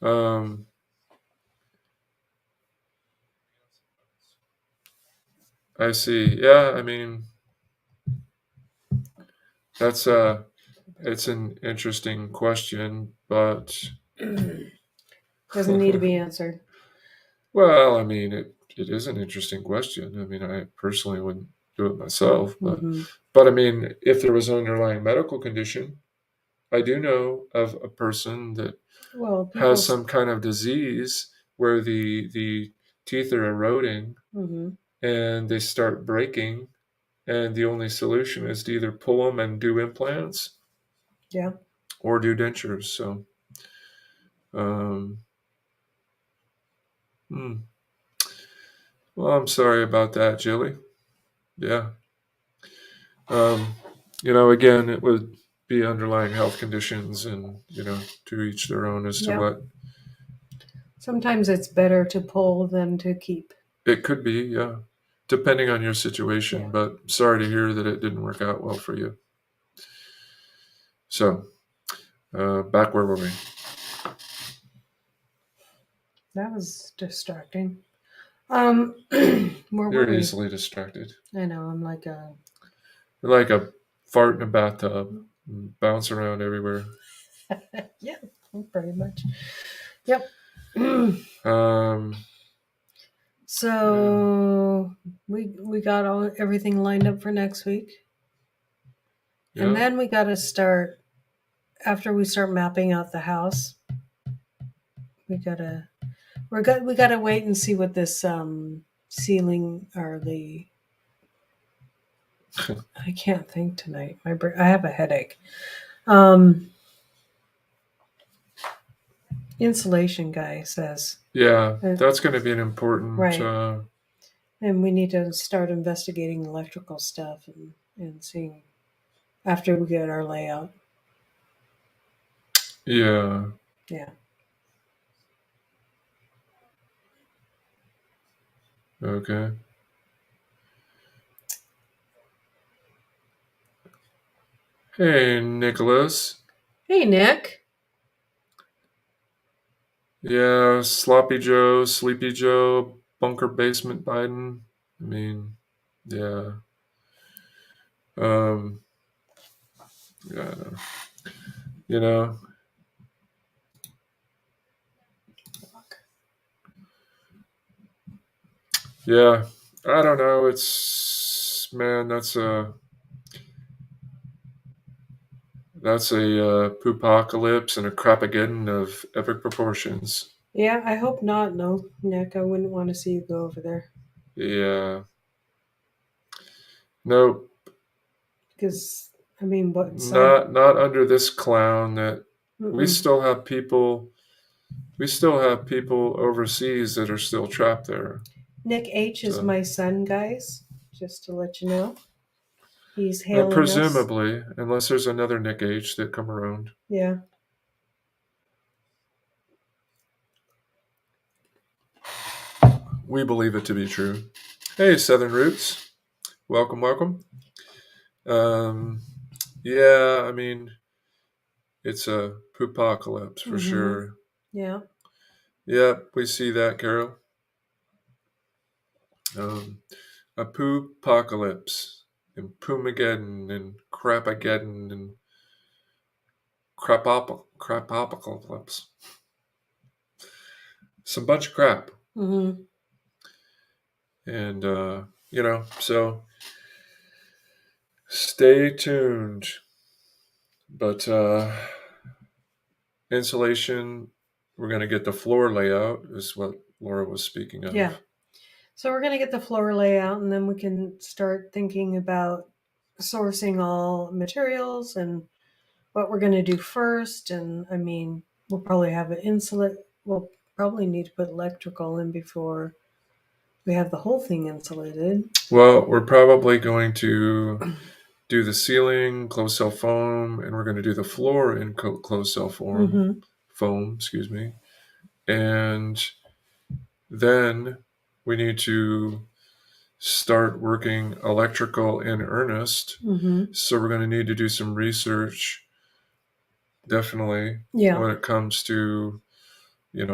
[SPEAKER 1] um, I see. Yeah, that's it's an interesting question, but
[SPEAKER 2] Doesn't need to be answered.
[SPEAKER 1] well, it is an interesting question. I personally wouldn't do it myself,
[SPEAKER 2] Mm-hmm.
[SPEAKER 1] but if there was an underlying medical condition, I do know of a person that
[SPEAKER 2] Well,
[SPEAKER 1] has
[SPEAKER 2] people's.
[SPEAKER 1] some kind of disease where the teeth are eroding
[SPEAKER 2] Mm-hmm.
[SPEAKER 1] and they start breaking, and the only solution is to either pull them and do implants
[SPEAKER 2] Yeah.
[SPEAKER 1] or do dentures. So, um, hmm. Well, I'm sorry about that, Jilly. Yeah. Um, again, it would be underlying health conditions, and to each their own as to
[SPEAKER 2] Yeah.
[SPEAKER 1] what
[SPEAKER 2] Sometimes it's better to pull than to keep.
[SPEAKER 1] it could be. Yeah, depending on your situation.
[SPEAKER 2] Yeah.
[SPEAKER 1] But sorry to hear that it didn't work out well for you. So, back where were we?
[SPEAKER 2] That was distracting. Where were
[SPEAKER 1] You're
[SPEAKER 2] we?
[SPEAKER 1] easily distracted.
[SPEAKER 2] I know. I'm like a.
[SPEAKER 1] You're like a fart in a bathtub, and bounce around everywhere.
[SPEAKER 2] Yeah, pretty much. Yep.
[SPEAKER 1] Um,
[SPEAKER 2] So we got everything lined up for next week, and
[SPEAKER 1] yeah.
[SPEAKER 2] then we got to start after we start mapping out the house. We gotta we gotta wait and see what this ceiling or the I can't think tonight. I have a headache. Um, Insulation guy says
[SPEAKER 1] Yeah, that's going to be an important.
[SPEAKER 2] right. And we need to start investigating electrical stuff and seeing after we get our layout.
[SPEAKER 1] Yeah.
[SPEAKER 2] Yeah.
[SPEAKER 1] Okay. Hey, Nicholas.
[SPEAKER 2] Hey, Nick.
[SPEAKER 1] Yeah, Sloppy Joe, Sleepy Joe, Bunker Basement Biden. Yeah. Um, yeah. You know, yeah. I don't know. It's, man, that's a poopocalypse and a crapageddon of epic proportions.
[SPEAKER 2] Yeah, I hope not. No, Nick, I wouldn't want to see you go over there
[SPEAKER 1] Yeah. Nope.
[SPEAKER 2] because what side?
[SPEAKER 1] Not under this clown that we
[SPEAKER 2] Mm-mm.
[SPEAKER 1] still have people overseas that are still trapped there.
[SPEAKER 2] Nick H is
[SPEAKER 1] So,
[SPEAKER 2] my son, guys. Just to let you know, he's hailing us.
[SPEAKER 1] presumably, unless there's another Nick H that come around.
[SPEAKER 2] Yeah.
[SPEAKER 1] We believe it to be true. Hey, Southern Roots. Welcome, welcome. Yeah, it's a poopocalypse for sure.
[SPEAKER 2] Yeah.
[SPEAKER 1] Yep, we see that, Carol. A poopocalypse and Poomageddon and Crapageddon and Crapocalypse. Some bunch of crap.
[SPEAKER 2] Mm-hmm.
[SPEAKER 1] And, so stay tuned. But insulation, we're going to get the floor layout, is what Laura was speaking of.
[SPEAKER 2] Yeah. So we're going to get the floor layout, and then we can start thinking about sourcing all materials and what we're going to do first. And we'll probably have an insulate. We'll probably need to put electrical in before we have the whole thing insulated.
[SPEAKER 1] Well, we're probably going to do the ceiling, closed cell foam, and we're going to do the floor in closed cell foam, excuse me. And then we need to start working electrical in earnest. So we're going to need to do some research, definitely,
[SPEAKER 2] Yeah.
[SPEAKER 1] when it comes to,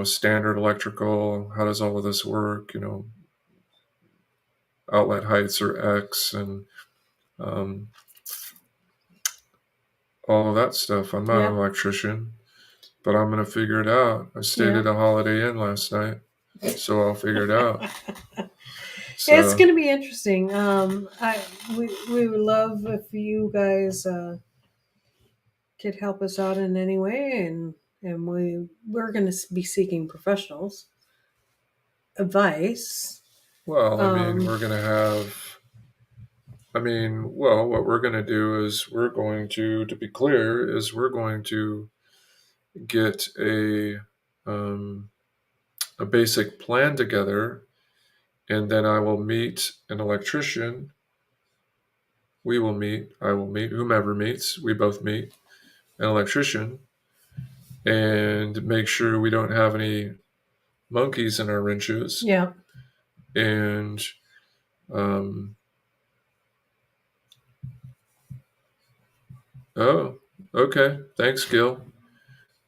[SPEAKER 1] standard electrical. How does all of this work? Outlet heights are X and all of that stuff. I'm not an electrician, but I'm going to figure it out. I stayed at a Holiday Inn last night, so I'll figure it out. So,
[SPEAKER 2] it's going to be interesting. We would love if you guys could help us out in any way, and we're going to be seeking professionals advice.
[SPEAKER 1] well, we're going to have. What we're going to do is we're going to be clear, is we're going to get a basic plan together, and then I will meet an electrician. We will meet. I will meet whomever meets. We both meet an electrician, and make sure we don't have any monkeys in our wrenches.
[SPEAKER 2] Yeah.
[SPEAKER 1] And oh, okay. Thanks, Gil.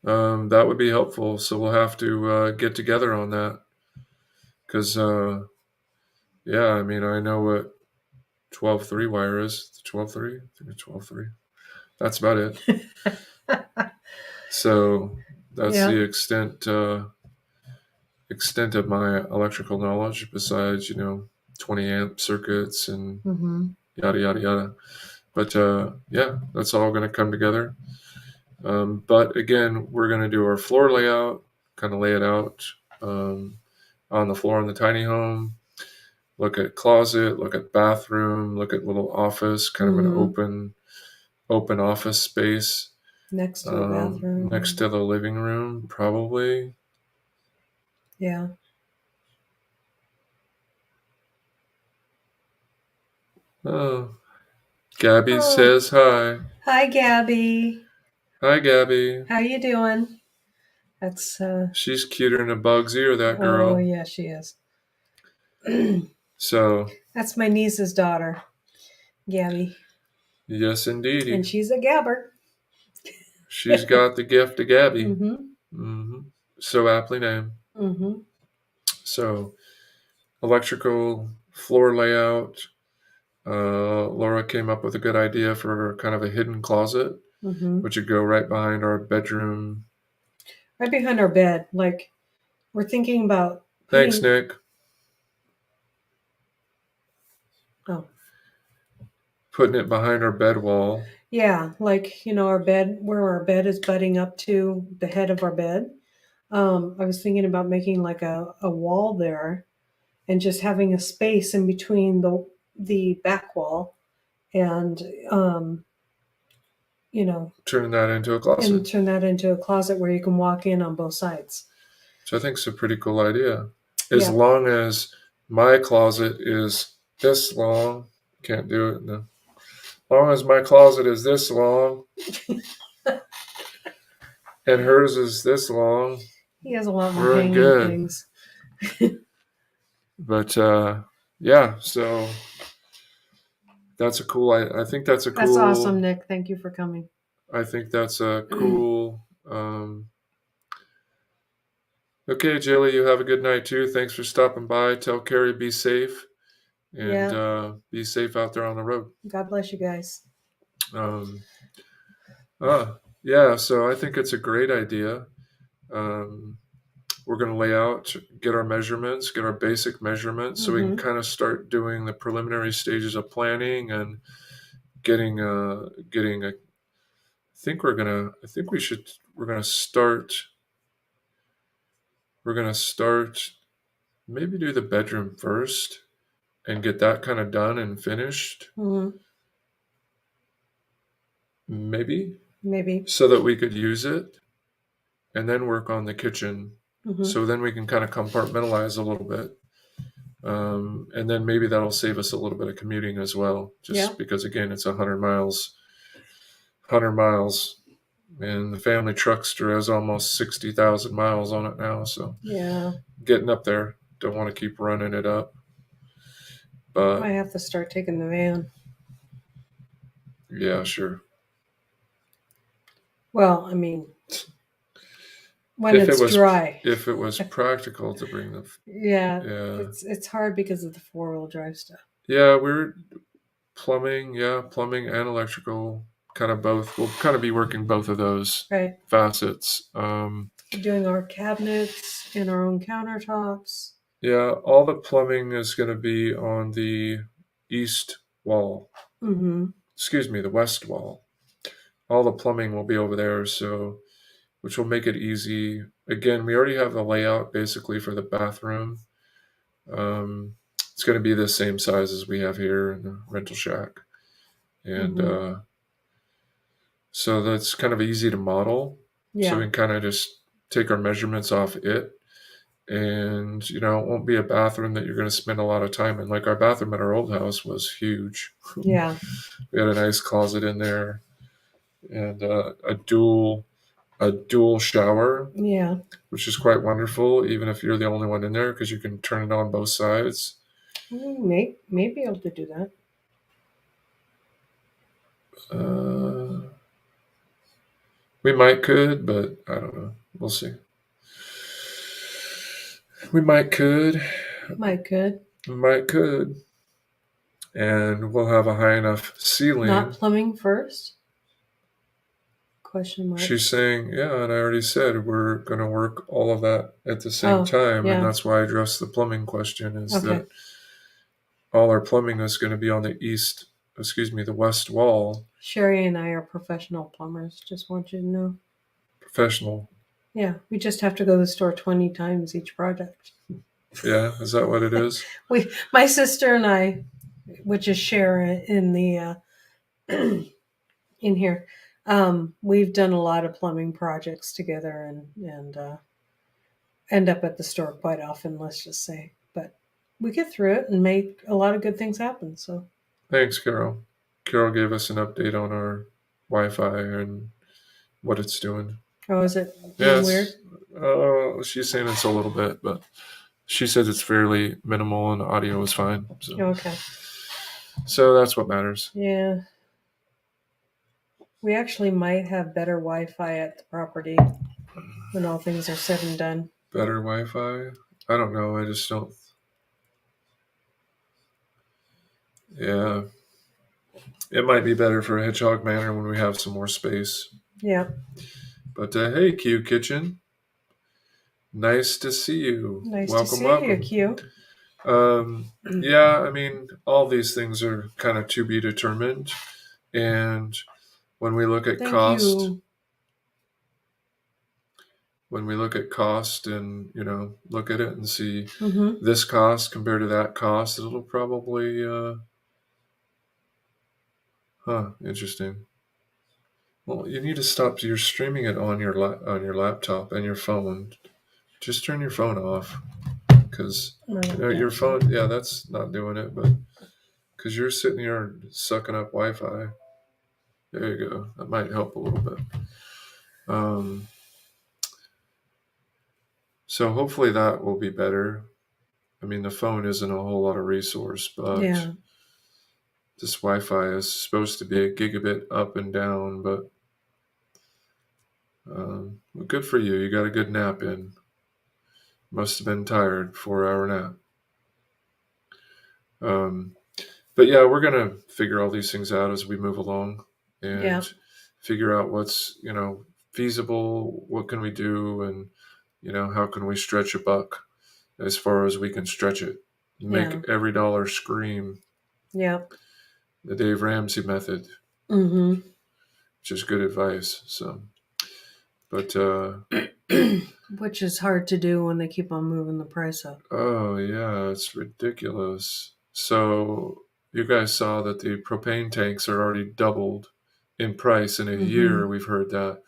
[SPEAKER 1] That would be helpful. So we'll have to get together on that. Because, I know what 12.3 wire is. 12.3? I think it's 12.3. That's about it. So that's the extent of my electrical knowledge, besides 20 amp circuits and yada yada yada. But that's all going to come together. But again, we're going to do our floor layout, kind of lay it out on the floor in the tiny home. Look at closet, look at bathroom, look at little office, kind of an open office space
[SPEAKER 2] next to the bathroom,
[SPEAKER 1] next to the living room, probably.
[SPEAKER 2] Yeah.
[SPEAKER 1] Oh, Gabby says hi.
[SPEAKER 2] Hi, Gabby.
[SPEAKER 1] Hi, Gabby.
[SPEAKER 2] How you doing? That's
[SPEAKER 1] she's cuter than a bug's ear, that girl.
[SPEAKER 2] Oh yeah, she is.
[SPEAKER 1] So
[SPEAKER 2] that's my niece's daughter, Gabby.
[SPEAKER 1] Yes, indeed.
[SPEAKER 2] And she's a gabber.
[SPEAKER 1] She's got the gift of Gabby. So aptly named. So, electrical floor layout. Laura came up with a good idea for kind of a hidden closet, which would go right behind our bedroom.
[SPEAKER 2] Right behind our bed. Like, we're thinking about...
[SPEAKER 1] Thanks, Nick.
[SPEAKER 2] Oh.
[SPEAKER 1] Putting it behind our bed wall.
[SPEAKER 2] Yeah, like, our bed, where our bed is butting up to the head of our bed. I was thinking about making like a wall there and just having a space in between the back wall and,
[SPEAKER 1] turn that into a closet.
[SPEAKER 2] And turn that into a closet where you can walk in on both sides.
[SPEAKER 1] So I think it's a pretty cool idea. As long as my closet is this long, can't do it. No. As long as my closet is this long and hers is this long,
[SPEAKER 2] he has a lot more hanging things.
[SPEAKER 1] But so that's a cool. I think that's a cool.
[SPEAKER 2] That's awesome, Nick. Thank you for coming.
[SPEAKER 1] I think that's a cool. Okay, Jilly, you have a good night too. Thanks for stopping by. Tell Carrie be safe, and be safe out there on the road.
[SPEAKER 2] God bless you guys.
[SPEAKER 1] So I think it's a great idea. We're going to lay out, get our measurements, get our basic megements, so we can kind of start doing the preliminary stages of planning and getting a. We're going to start, maybe do the bedroom first and get that kind of done and finished. Maybe. So that we could use it and then work on the kitchen. So then we can kind of compartmentalize a little bit. And then maybe that'll save us a little bit of commuting as well, just because again it's 100 miles, and the family truckster has almost 60,000 miles on it now. So
[SPEAKER 2] Yeah.
[SPEAKER 1] getting up there, don't want to keep running it up. But
[SPEAKER 2] Might have to start taking the van.
[SPEAKER 1] yeah, sure.
[SPEAKER 2] Well, I mean, when
[SPEAKER 1] If
[SPEAKER 2] it's
[SPEAKER 1] it was
[SPEAKER 2] dry.
[SPEAKER 1] if it was practical to bring the
[SPEAKER 2] Yeah.
[SPEAKER 1] yeah
[SPEAKER 2] It's hard because of the 4-wheel drive stuff.
[SPEAKER 1] yeah we're plumbing and electrical, kind of both. We'll kind of be working both of those
[SPEAKER 2] Right.
[SPEAKER 1] facets.
[SPEAKER 2] Doing our cabinets and our own countertops.
[SPEAKER 1] Yeah, all the plumbing is going to be on the east wall.
[SPEAKER 2] Mm-hmm.
[SPEAKER 1] Excuse me, the west wall. All the plumbing will be over there, so which will make it easy. Again, we already have the layout basically for the bathroom. It's going to be the same size as we have here in the rental shack, and so that's kind of easy to model.
[SPEAKER 2] Yeah.
[SPEAKER 1] So we can kind of just take our measurements off it. And it won't be a bathroom that you're going to spend a lot of time in. Like our bathroom at our old house was huge.
[SPEAKER 2] Yeah.
[SPEAKER 1] We had a nice closet in there, and a dual shower,
[SPEAKER 2] Yeah.
[SPEAKER 1] which is quite wonderful, even if you're the only one in there, because you can turn it on both sides.
[SPEAKER 2] May be able to do that.
[SPEAKER 1] We might could, but I don't know. We'll see. We might could.
[SPEAKER 2] Might could.
[SPEAKER 1] Might could. And we'll have a high enough ceiling.
[SPEAKER 2] Not plumbing first? Question mark.
[SPEAKER 1] She's saying, yeah, and I already said we're going to work all of that at the same time.
[SPEAKER 2] Yeah.
[SPEAKER 1] And that's why I addressed the plumbing question, is that all our plumbing is going to be on the west wall.
[SPEAKER 2] Sherry and I are professional plumbers. Just want you to know.
[SPEAKER 1] Professional.
[SPEAKER 2] Yeah, we just have to go to the store 20 times each project.
[SPEAKER 1] Yeah, is that what it is?
[SPEAKER 2] My sister and I, which is Sharon in the in here, we've done a lot of plumbing projects together and end up at the store quite often, let's just say. But we get through it and make a lot of good things happen. So
[SPEAKER 1] thanks, Carol. Carol gave us an update on our Wi-Fi and what it's doing.
[SPEAKER 2] Oh, is it weird?
[SPEAKER 1] She's saying it's a little bit, but she says it's fairly minimal and the audio is fine. So.
[SPEAKER 2] Okay.
[SPEAKER 1] So that's what matters.
[SPEAKER 2] Yeah. We actually might have better Wi-Fi at the property when all things are said and done.
[SPEAKER 1] Better Wi-Fi? I don't know. I just don't. Yeah. It might be better for Hedgehog Manor when we have some more space.
[SPEAKER 2] Yeah.
[SPEAKER 1] But hey, Q Kitchen. Nice to see you.
[SPEAKER 2] Nice
[SPEAKER 1] welcome,
[SPEAKER 2] to see you, Q.
[SPEAKER 1] Yeah, I mean, all these things are kind of to be determined. And when we look at when we look at cost and, look at it and see this cost compared to that cost, it'll probably, interesting. Well, you need to stop. You're streaming it on your laptop and your phone. Just turn your phone off, because your phone. Yeah, that's not doing it. But because you're sitting here sucking up Wi-Fi. There you go. That might help a little bit. So hopefully that will be better. I mean, the phone isn't a whole lot of resource, but this Wi-Fi is supposed to be a gigabit up and down, but good for you. You got a good nap in. Must have been tired. 4-hour nap. But yeah, we're going to figure all these things out as we move along and figure out what's, feasible. What can we do? And, how can we stretch a buck as far as we can stretch it? Make every dollar scream. Yeah. The Dave Ramsey method. Mm-hmm. Which is good advice. So, but
[SPEAKER 2] which is hard to do when they keep on moving the price up.
[SPEAKER 1] Oh yeah, it's ridiculous. So you guys saw that the propane tanks are already doubled in price in a year. We've heard that.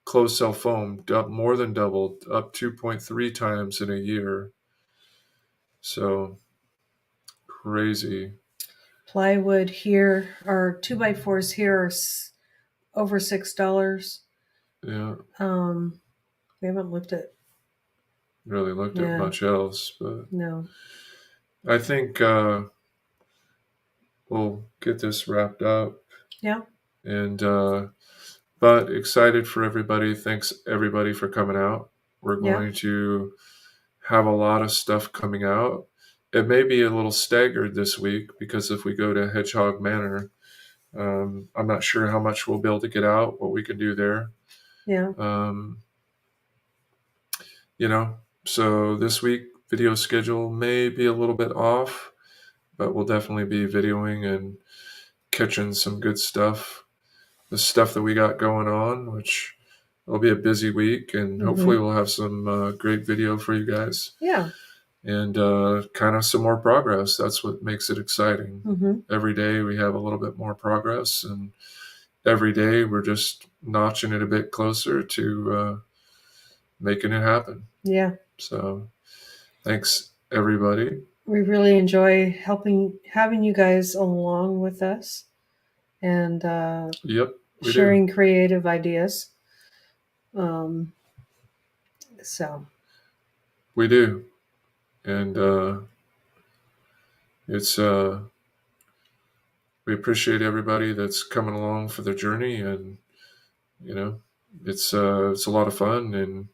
[SPEAKER 1] Closed cell foam more than doubled, up 2.3 times in a year. So crazy.
[SPEAKER 2] Plywood here, our 2x4s here are over $6.
[SPEAKER 1] Yeah,
[SPEAKER 2] We haven't looked at
[SPEAKER 1] really looked at
[SPEAKER 2] Yeah.
[SPEAKER 1] much else, but
[SPEAKER 2] no.
[SPEAKER 1] I think we'll get this wrapped up.
[SPEAKER 2] Yeah.
[SPEAKER 1] And but excited for everybody. Thanks everybody for coming out. We're
[SPEAKER 2] Yeah.
[SPEAKER 1] going to have a lot of stuff coming out. It may be a little staggered this week because if we go to Hedgehog Manor, I'm not sure how much we'll be able to get out, what we can do there.
[SPEAKER 2] Yeah.
[SPEAKER 1] You know, so this week video schedule may be a little bit off, but we'll definitely be videoing and catching some good stuff. The stuff that we got going on, which will be a busy week, and hopefully we'll have some great video for you guys.
[SPEAKER 2] Yeah.
[SPEAKER 1] And kind of some more progress. That's what makes it exciting.
[SPEAKER 2] Mm-hmm.
[SPEAKER 1] Every day we have a little bit more progress, and every day we're just notching it a bit closer to making it happen.
[SPEAKER 2] Yeah.
[SPEAKER 1] So thanks everybody.
[SPEAKER 2] We really enjoy having you guys along with us and
[SPEAKER 1] Yep, we
[SPEAKER 2] sharing creative ideas. So
[SPEAKER 1] We do. And it's we appreciate everybody that's coming along for their journey, and you know, it's a lot of fun, and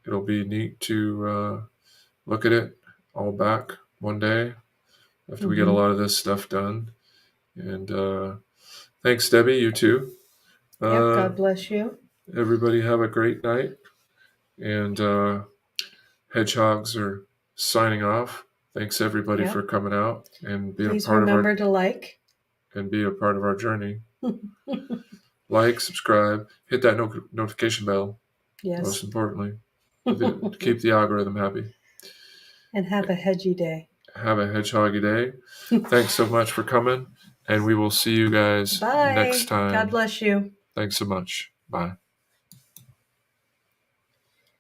[SPEAKER 1] it'll be neat to look at it all back one day after we get a lot of this stuff done. And thanks, Debbie. You too.
[SPEAKER 2] God bless you.
[SPEAKER 1] Everybody have a great night. And Hedgehogs are signing off. Thanks everybody for coming out and being
[SPEAKER 2] Please
[SPEAKER 1] a part
[SPEAKER 2] remember
[SPEAKER 1] of
[SPEAKER 2] to like
[SPEAKER 1] and be a part of our journey. Like, subscribe, hit that notification bell.
[SPEAKER 2] Yes.
[SPEAKER 1] Most importantly, to keep the algorithm happy.
[SPEAKER 2] And have a hedgy day.
[SPEAKER 1] Have a hedgehoggy day. Thanks so much for coming, and we will see you guys
[SPEAKER 2] Bye.
[SPEAKER 1] next time.
[SPEAKER 2] God bless you.
[SPEAKER 1] Thanks so much. Bye.